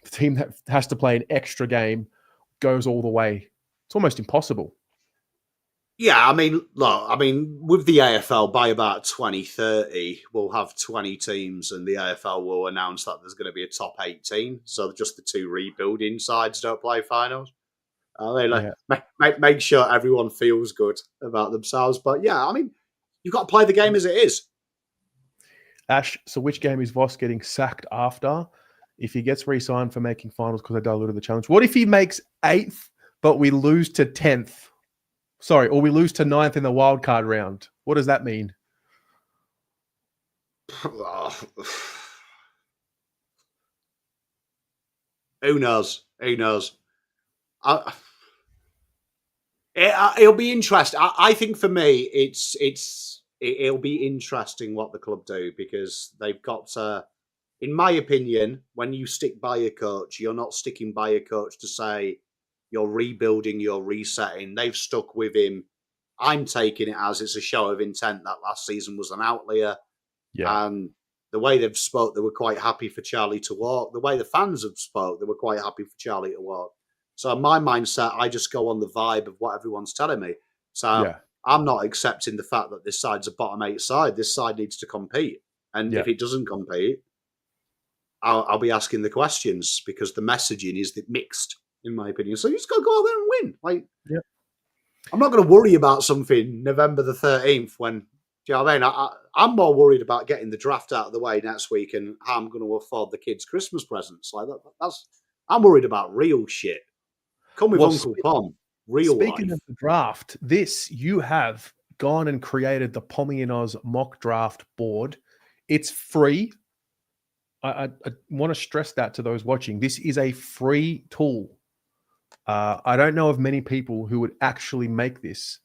The team that has to play an extra game goes all the way. It's almost impossible. Yeah, I mean, look, with the AFL, by about 2030, we'll have 20 teams, and the AFL will announce that there's going to be a top 18. So just the 2 rebuilding sides don't play finals. I mean, Yeah. make sure everyone feels good about themselves. But yeah, I mean, you've got to play the game as it is. Ash, so which game is Voss getting sacked after if he gets re-signed for making finals because they diluted the challenge? What if he makes 8th, but we lose to 10th? Sorry, or we lose to 9th in the wild card round. What does that mean? Who knows? Who knows? It'll be interesting. I think for me, it'll be interesting what the club do, because they've got to, in my opinion, when you stick by a coach, you're not sticking by a coach to say you're rebuilding, you're resetting. They've stuck with him. I'm taking it as it's a show of intent that last season was an outlier. Yeah. And the way they've spoke, they were quite happy for Charlie to walk. The way the fans have spoke, they were quite happy for Charlie to walk. So in my mindset, I just go on the vibe of what everyone's telling me. So Yeah. I'm not accepting the fact that this side's a bottom 8 side. This side needs to compete. And Yeah. if it doesn't compete, I'll be asking the questions, because the messaging is mixed, in my opinion. So you just got to go out there and win. Like, Yeah. I'm not going to worry about something November the 13th when, do you know what I mean? I'm more worried about getting the draft out of the way next week and how I'm going to afford the kids' Christmas presents. Like I'm worried about real shit. Come with Well, Uncle Pom, real speaking life. of the draft, you have gone and created the Pommy and Oz mock draft board. It's free. I want to stress that to those watching. This is a free tool. I don't know of many people who would actually make this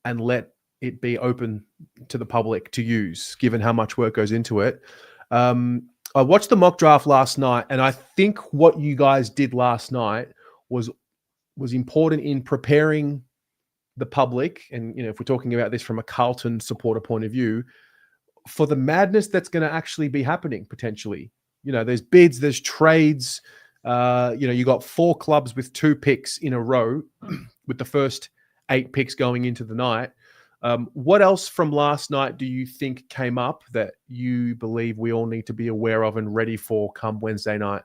and let it be open to the public to use, given how much work goes into it. I watched the mock draft last night, and I think what you guys did last night was important in preparing the public. And if we're talking about this from a Carlton supporter point of view, for the madness that's going to actually be happening potentially. There's bids, there's trades. You got 4 clubs with 2 picks in a row, with the first 8 picks going into the night. What else from last night do you think came up that you believe we all need to be aware of and ready for come Wednesday night?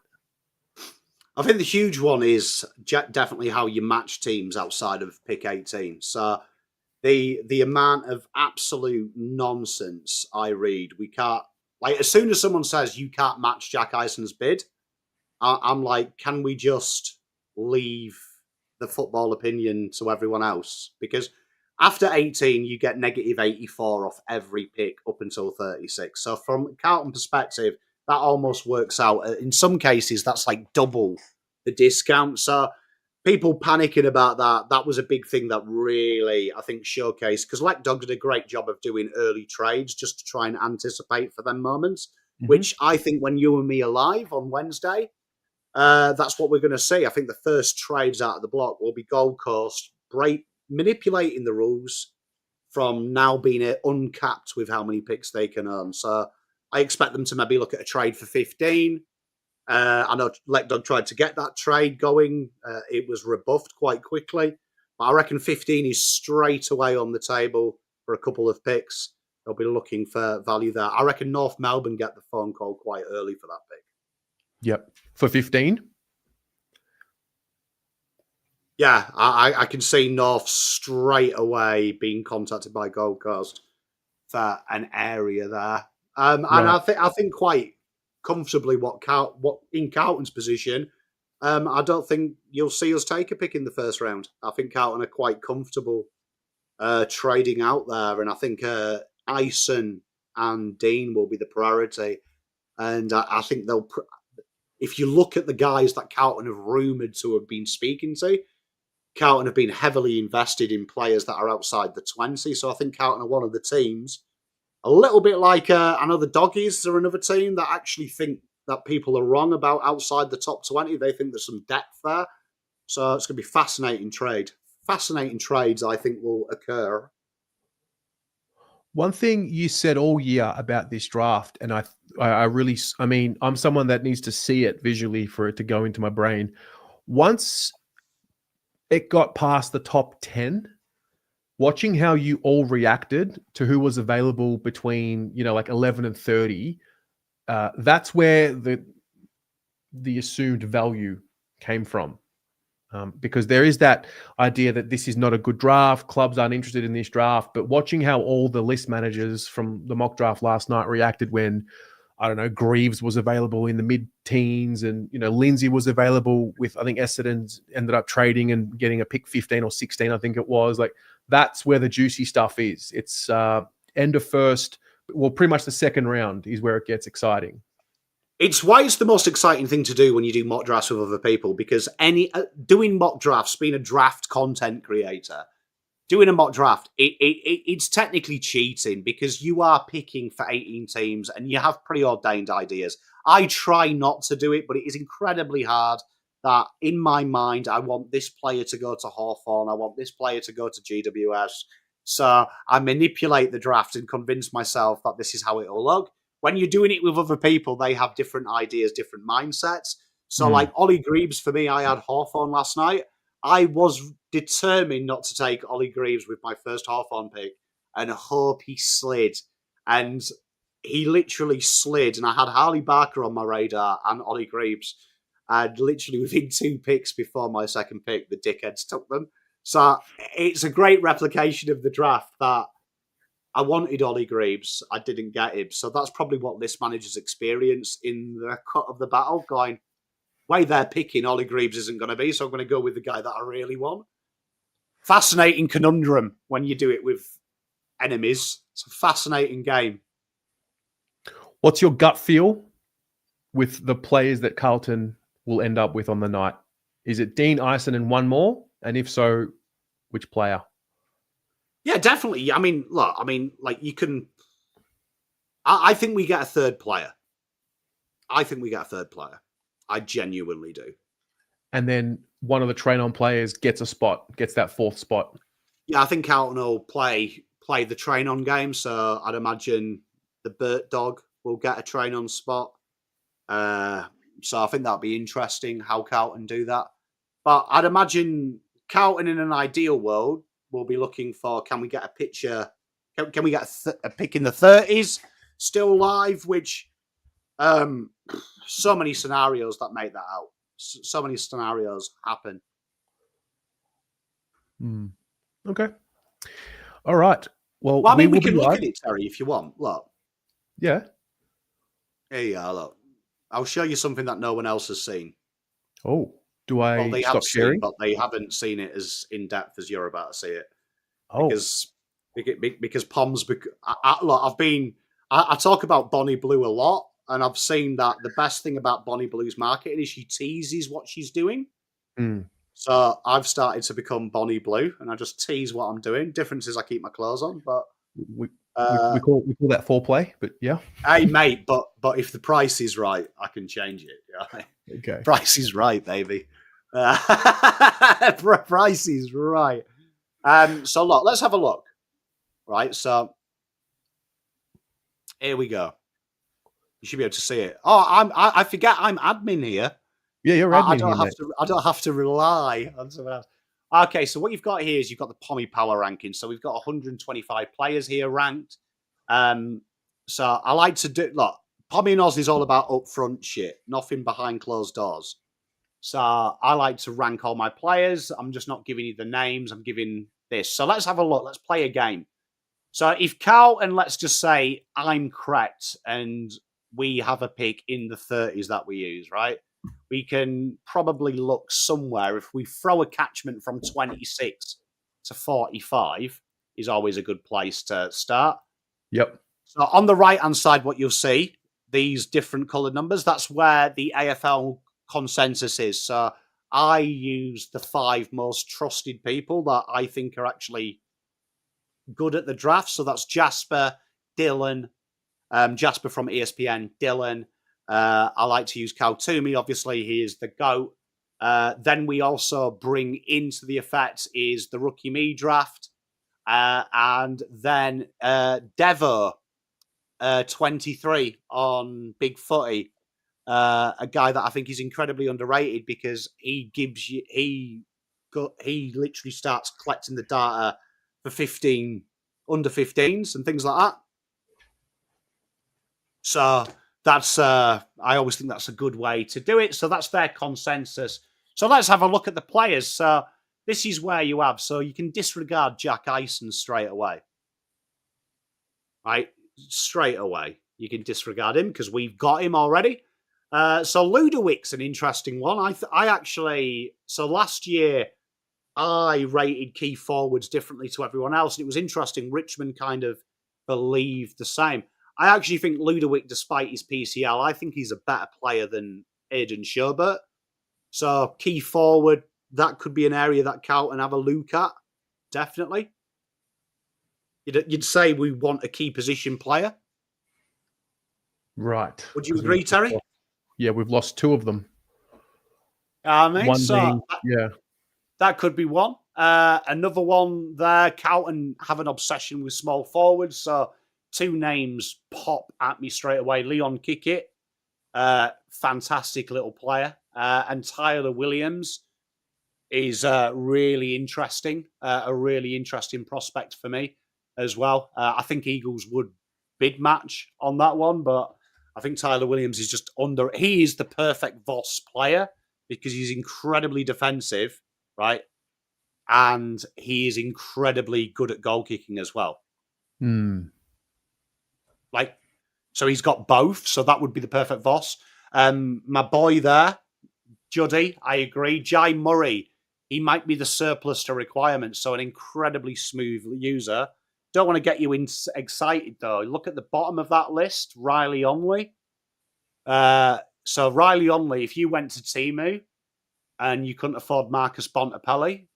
I think the huge one is definitely how you match teams outside of pick 18. So the amount of absolute nonsense I read, we can't, like, as soon as someone says you can't match Jack Eison's bid, I'm like, can we just leave the football opinion to everyone else? Because after 18, you get negative 84 off every pick up until 36. So from Carlton perspective, that almost works out. In some cases, that's like double the discount. So people panicking about that was a big thing that really, I think, showcased, because Lek Dog did a great job of doing early trades just to try and anticipate for them moments, which I think when you and me are live on Wednesday, that's what we're going to see. I think the first trades out of the block will be Gold Coast manipulating the rules, from now being uncapped with how many picks they can earn. So I expect them to maybe look at a trade for 15. I know Letdog tried to get that trade going. It was rebuffed quite quickly. But I reckon 15 is straight away on the table for a couple of picks. They'll be looking for value there. I reckon North Melbourne get the phone call quite early for that pick. Yep. For 15? Yeah, I can see North straight away being contacted by Gold Coast for an area there. And I think quite comfortably what in Carlton's position, I don't think you'll see us take a pick in the first round. I think Carlton are quite comfortable trading out there, and I think Ison and Dean will be the priority. And I think they'll. If you look at the guys that Carlton have rumoured to have been speaking to, Carlton have been heavily invested in players that are outside the 20. So I think Carlton are one of the teams, a little bit like I know the Doggies are another team that actually think that people are wrong about outside the top 20. They think there's some depth there. So it's going to be fascinating trade. Fascinating trades, I think, will occur. One thing you said all year about this draft, and I mean, I'm someone that needs to see it visually for it to go into my brain. Once it got past the top 10, watching how you all reacted to who was available between, like 11 and 30, that's where the assumed value came from. Because there is that idea that this is not a good draft. Clubs aren't interested in this draft. But watching how all the list managers from the mock draft last night reacted when, I don't know, Greaves was available in the mid-teens and, Lindsay was available with, I think Essendon ended up trading and getting a pick 15 or 16, I think it was. Like, that's where the juicy stuff is. It's end of first, well, pretty much the second round is where it gets exciting. It's why it's the most exciting thing to do when you do mock drafts with other people, because doing mock drafts, being a draft content creator, doing a mock draft, it's technically cheating because you are picking for 18 teams and you have preordained ideas. I try not to do it, but it is incredibly hard that in my mind, I want this player to go to Hawthorn, I want this player to go to GWS. So I manipulate the draft and convince myself that this is how it will look. When you're doing it with other people, they have different ideas, different mindsets. So like Ollie Greaves, for me, I had Hawthorn last night. I was determined not to take Ollie Greaves with my first Hawthorn pick and hope he slid. And he literally slid. And I had Harley Barker on my radar and Ollie Greaves. And literally within 2 picks before my second pick, the dickheads took them. So it's a great replication of the draft that I wanted Ollie Greaves. I didn't get him. So that's probably what this manager's experience in the cut of the battle, going, way they're picking, Ollie Greaves isn't going to be, so I'm going to go with the guy that I really want. Fascinating conundrum when you do it with enemies. It's a fascinating game. What's your gut feel with the players that Carlton will end up with on the night? Is it Dean, Ison, and one more? And if so, which player? Yeah, definitely. I mean, look, you can. I think we get a third player. I genuinely do. And then one of the train-on players gets that 4th spot. Yeah, I think Carlton will play the train-on game, so I'd imagine the Burt Dog will get a train-on spot. So I think that'll be interesting how Carlton do that. But I'd imagine Carlton in an ideal world will be looking for, can we get a picture? Can we get a pick in the 30s still live? Which so many scenarios that make that out. So many scenarios happen. Okay. All right. Well, I mean, we can look at it, Terry, if you want. Look. Yeah. Here you are, look. I'll show you something that no one else has seen. Oh, do I well, they stop have sharing? Seen, but they haven't seen it as in depth as you're about to see it. Oh, because Pom's. I talk about Bonnie Blue a lot, and I've seen that the best thing about Bonnie Blue's marketing is she teases what she's doing. So I've started to become Bonnie Blue, and I just tease what I'm doing. Difference is I keep my clothes on, but we call that foreplay. But yeah, hey mate, but if the price is right, I can change it. Yeah. Okay, price is right, baby. Price is right. So look, let's have a look. right? So here we go. You should be able to see it. Oh, I forget I'm admin here. Yeah, you're I admin don't here, have mate. to. I don't have to rely on someone else. Okay, so what you've got here is you've got the Pommy Power ranking. So we've got 125 players here ranked. So I like to do look. Pommy and Oz is all about upfront shit, nothing behind closed doors. So I like to rank all my players. I'm just not giving you the names. I'm giving this. So let's have a look. Let's play a game. So if Carlton, let's just say I'm correct, and we have a pick in the 30s that we use, right? We can probably look somewhere. If we throw a catchment from 26 to 45 is always a good place to start. Yep. So on the right-hand side, what you'll see, these different coloured numbers, that's where the AFL consensus is. So I use the 5 most trusted people that I think are actually good at the draft. So that's Jasper, Dylan, Jasper from ESPN, Dylan. I like to use Cal Toomey. Obviously, he is the GOAT. Then we also bring into the effect is the Rookie Me draft. And then Devo, 23 on Big Footy. A guy that I think is incredibly underrated because he gives you, he literally starts collecting the data for 15 under 15s and things like that. So that's I always think that's a good way to do it. So that's their consensus. So let's have a look at the players. So this is where you have. So you can disregard Jack Eisen straight away. Right? Straight away. You can disregard him because we've got him already. So Ludowic's an interesting one. I actually, so last year I rated key forwards differently to everyone else. And it was interesting. Richmond kind of believed the same. I actually think Ludowic, despite his PCL, I think he's a better player than Aidan Sherbert. So key forward, that could be an area that Carlton have a look at. Definitely. You'd say we want a key position player. Right. Would you agree, Terry? Yeah, we've lost 2 of them. Mate, One so being, yeah. That could be one. Another one there, Carlton have an obsession with small forwards. So 2 names pop at me straight away. Leon Kickett, fantastic little player. And Tyler Williams is really interesting. A really interesting prospect for me as well. I think Eagles would bid match on that one, but I think Tyler Williams is just under. He is the perfect Voss player because he's incredibly defensive, right? And he is incredibly good at goal kicking as well. Like, so he's got both. So that would be the perfect Voss. My boy there, Juddy, I agree. Jai Murray, he might be the surplus to requirements. So an incredibly smooth user. Don't want to get you excited though. Look at the bottom of that list, Riley Onley. So Riley Onley, if you went to Timu and you couldn't afford Marcus Bontempelli,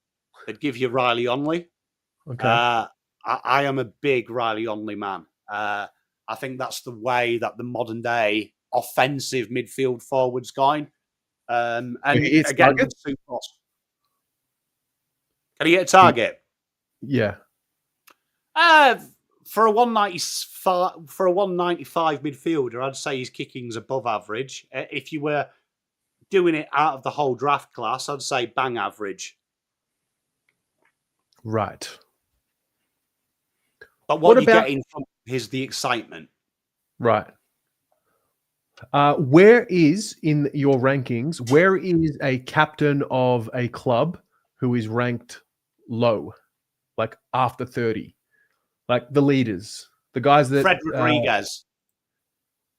they'd give you Riley Onley. Okay. I am a big Riley Onley man. I think that's the way that the modern day offensive midfield forward's going. And again, can he get a target? Yeah. For a 195 midfielder, I'd say his kicking's above average. If you were doing it out of the whole draft class, I'd say bang average. Right. But what you're getting from is the excitement. Right. Where is, in your rankings, where is a captain of a club who is ranked low, like after 30? Like the leaders, the guys that... Fred Rodriguez.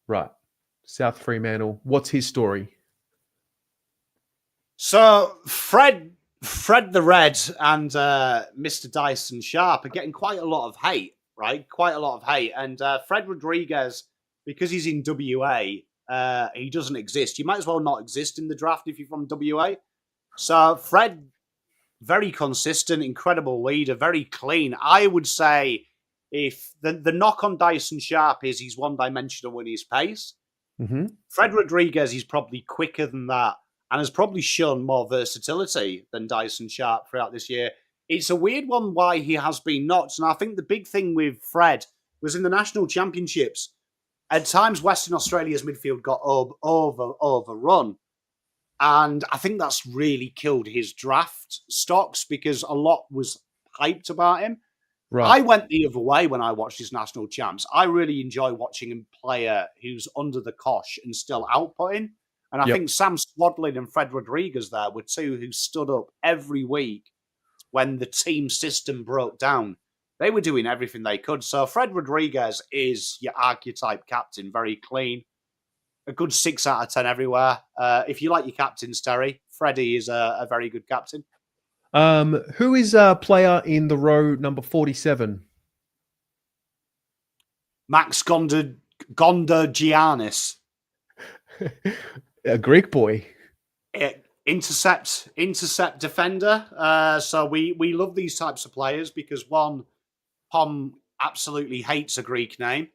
Right. South Fremantle. What's his story? So Fred the Red and Mr. Dyson Sharp are getting quite a lot of hate, right? Quite a lot of hate. And Fred Rodriguez, because he's in WA, he doesn't exist. You might as well not exist in the draft if you're from WA. So Fred, very consistent, incredible leader, very clean. I would say if the knock on Dyson Sharp is he's one-dimensional in his pace. Mm-hmm. Fred Rodriguez is probably quicker than that and has probably shown more versatility than Dyson Sharp throughout this year. it's a weird one why he has been knocked. And I think the big thing with Fred was in the national championships. At times, Western Australia's midfield got overrun. And I think that's really killed his draft stocks because a lot was hyped about him. Right. I went the other way when I watched his national champs. I really enjoy watching a player who's under the cosh and still outputting. And I think Sam Swadlin and Fred Rodriguez there were two who stood up every week when the team system broke down. They were doing everything they could. So Fred Rodriguez is your archetype captain, very clean. A good 6 out of 10 everywhere. If you like your captains, Terry, Freddie is a very good captain. Who is a player in the row number 47? Max Gonda-Giannis. A Greek boy. Intercept defender. So we love these types of players because one, Pom absolutely hates a Greek name.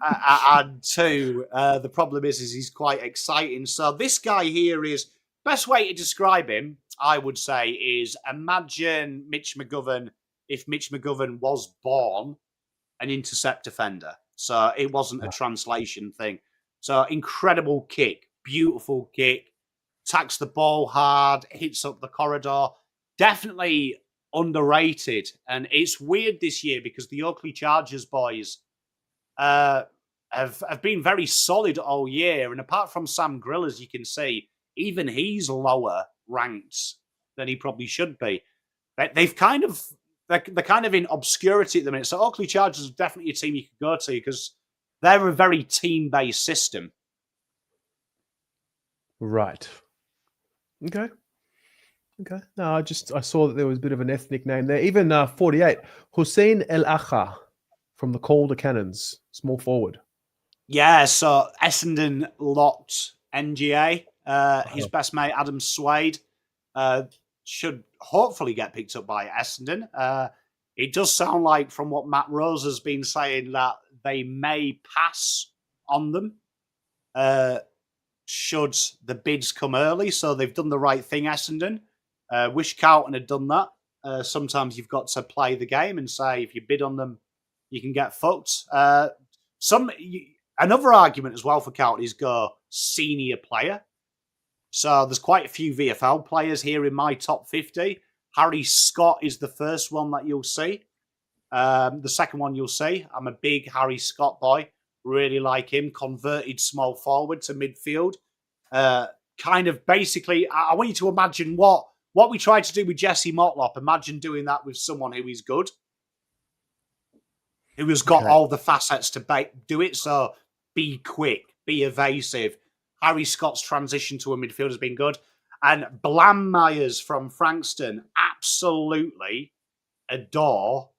And two, the problem is he's quite exciting. So this guy here is, best way to describe him, I would say, is imagine Mitch McGovern if Mitch McGovern was born an intercept defender. So it wasn't a translation thing. So incredible kick, beautiful kick, attacks the ball hard, hits up the corridor. Definitely underrated. And it's weird this year because the Oakley Chargers boys have been very solid all year. And apart from Sam Grill, as you can see, even he's lower ranked than he probably should be. They're kind of in obscurity at the minute. So Oakley Chargers is definitely a team you could go to because they're a very team-based system. Right. Okay. No, I saw that there was a bit of an ethnic name there. Even 48, Hussein El Akha from the Calder Cannons, small forward. Yeah, so Essendon locked NGA. His best mate, Adam Swade, should hopefully get picked up by Essendon. It does sound like, from what Matt Rose has been saying, that they may pass on them should the bids come early. So they've done the right thing, Essendon. Wish Carlton had done that. Sometimes you've got to play the game and say if you bid on them, you can get fucked. Another argument as well for Carlton is go senior player. So there's quite a few VFL players here in my top 50. Harry Scott is the first one that you'll see. The second one you'll see. I'm a big Harry Scott boy. Really like him. Converted small forward to midfield. Kind of basically, I want you to imagine what we tried to do with Jesse Motlop. Imagine doing that with someone who is good. Who has got all the facets to do it. So be quick, be evasive. Harry Scott's transition to a midfield has been good. And Blam Myers from Frankston absolutely adore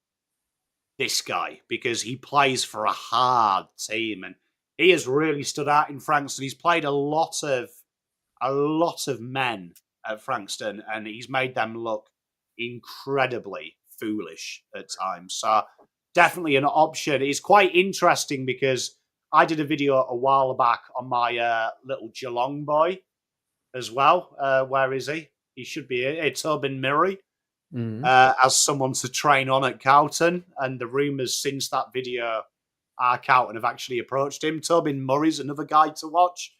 this guy because he plays for a hard team and he has really stood out in Frankston. He's played a lot of men at Frankston and he's made them look incredibly foolish at times. So definitely an option. It's quite interesting because I did a video a while back on my little Geelong boy as well. Where is he? He should be here. Tobin Murray as someone to train on at Carlton. And the rumours since that video are Carlton have actually approached him. Tobin Murray's another guy to watch.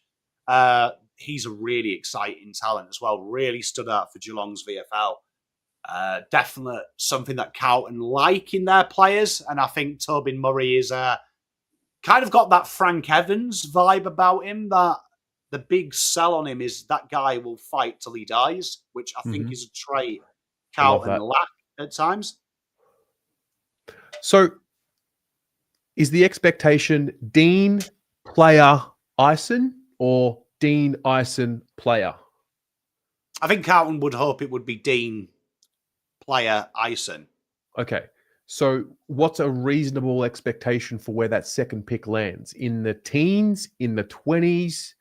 He's a really exciting talent as well. Really stood out for Geelong's VFL. Definitely something that Carlton like in their players. And I think Tobin Murray is kind of got that Frank Evans vibe about him, that the big sell on him is that guy will fight till he dies, which I think is a trait Carlton lack at times. So is the expectation Dean, player, Ison, or Dean, Ison, player? I think Carlton would hope it would be Dean, player, Ison. Okay. So what's a reasonable expectation for where that second pick lands? In the teens? In the 20s?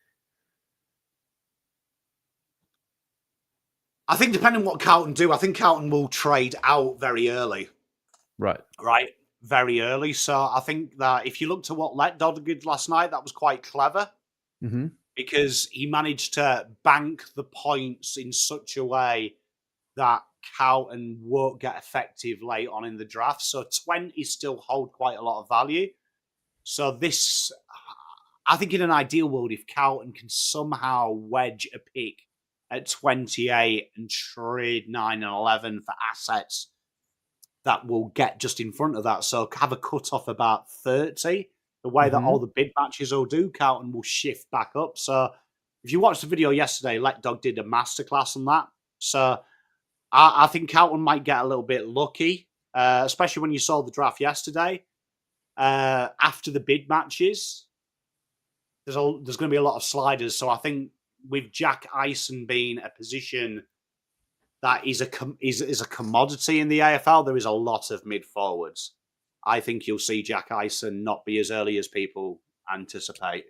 I think depending on what Carlton do, I think Carlton will trade out very early. Right. Very early. So I think that if you look to what Let Dodd did last night, that was quite clever. Because he managed to bank the points in such a way that Carlton won't get effective late on in the draft. So 20 still hold quite a lot of value. So this, I think in an ideal world, if Carlton can somehow wedge a pick at 28 and trade 9 and 11 for assets that will get just in front of that. So have a cut off about 30. The way that all the bid matches will do, Carlton will shift back up. So if you watched the video yesterday, Let Dog did a masterclass on that. So I think Carlton might get a little bit lucky, especially when you saw the draft yesterday. After the bid matches, there's going to be a lot of sliders. So I think with Jack Eisen being a position that is a commodity in the AFL, there is a lot of mid forwards. I think you'll see Jack Eisen not be as early as people anticipate.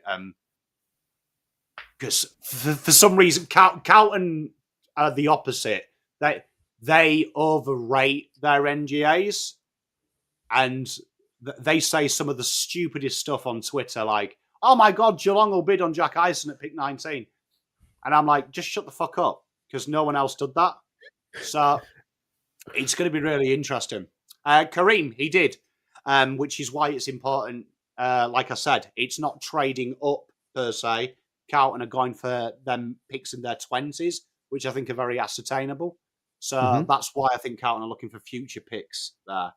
Because for some reason, Carlton are the opposite. They overrate their NGAs, and they say some of the stupidest stuff on Twitter, like, "Oh my God, Geelong will bid on Jack Eisen at pick 19," and I'm like, just shut the fuck up, because no one else did that. So it's going to be really interesting. Kareem, he did, which is why it's important. Like I said, it's not trading up per se. Carlton are going for them picks in their 20s, which I think are very ascertainable. So that's why I think Carlton are looking for future picks there.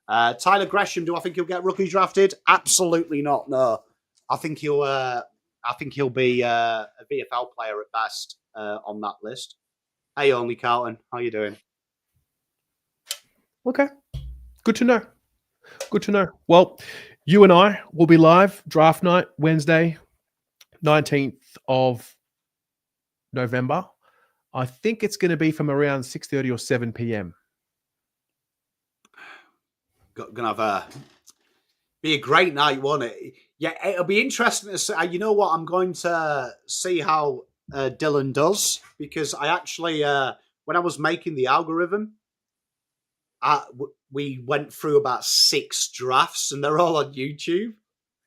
Tyler Gresham, do I think he'll get rookie drafted? Absolutely not. No, I think he'll be a VFL player at best on that list. Hey, only Carlton, how you doing? Okay, good to know. Good to know. Well, you and I will be live draft night Wednesday, 19th of November. I think it's going to be from around 6:30 or 7 p.m. Gonna have be a great night, won't it? Yeah, it'll be interesting to see. You know what? I'm going to see how Dylan does, because I actually, when I was making the algorithm, we went through about 6 drafts, and they're all on YouTube.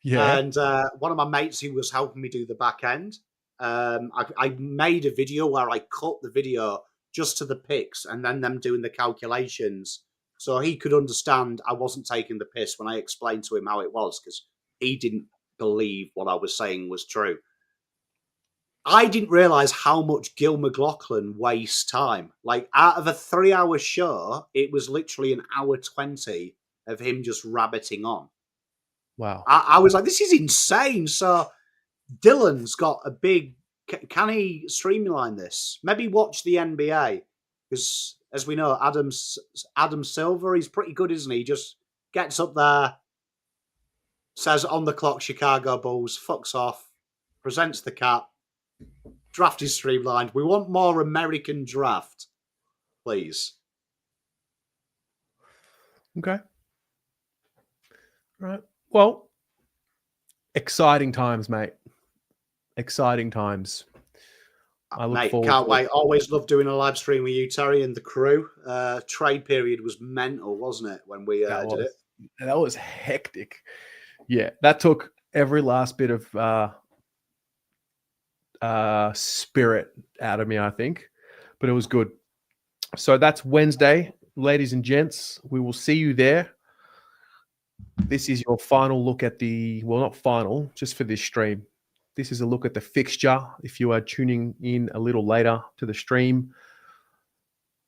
Yeah. And one of my mates who was helping me do the back end, I made a video where I cut the video just to the picks and then them doing the calculations, so he could understand I wasn't taking the piss when I explained to him how it was, because he didn't believe what I was saying was true. I didn't realise how much Gil McLaughlin wastes time. Like, out of a 3-hour show, it was literally an hour 20 of him just rabbiting on. Wow. I was like, this is insane. So Dylan's got a big... Can he streamline this? Maybe watch the NBA, because, as we know, Adam Silver, he's pretty good, isn't he? He just gets up there, says, on the clock, Chicago Bulls, fucks off, presents the cap, draft is streamlined. We want more American draft, please. Okay. Right. Well, exciting times, mate. Exciting times. I look forward. Can't wait. Always love doing a live stream with you, Terry, and the crew. Trade period was mental, wasn't it, when we did it? That was hectic. Yeah, that took every last bit of spirit out of me, I think, but it was good. So that's Wednesday, ladies and gents. We will see you there. This is your final look at not final, just for this stream. This is a look at the fixture. If you are tuning in a little later to the stream,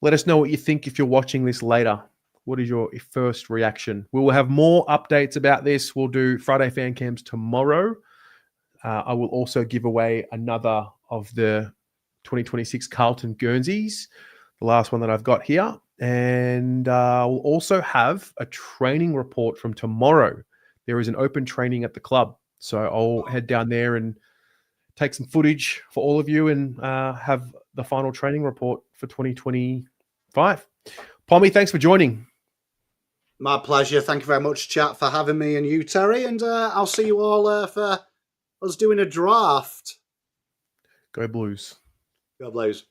let us know what you think if you're watching this later. What is your first reaction? We will have more updates about this. We'll do Friday fan cams tomorrow. I will also give away another of the 2026 Carlton Guernseys, the last one that I've got here. And we'll also have a training report from tomorrow. There is an open training at the club. So I'll head down there and take some footage for all of you and have the final training report for 2025. Pommy, thanks for joining. My pleasure. Thank you very much, chat, for having me, and you, Terry. And I'll see you all for us doing a draft. Go Blues. Go Blues.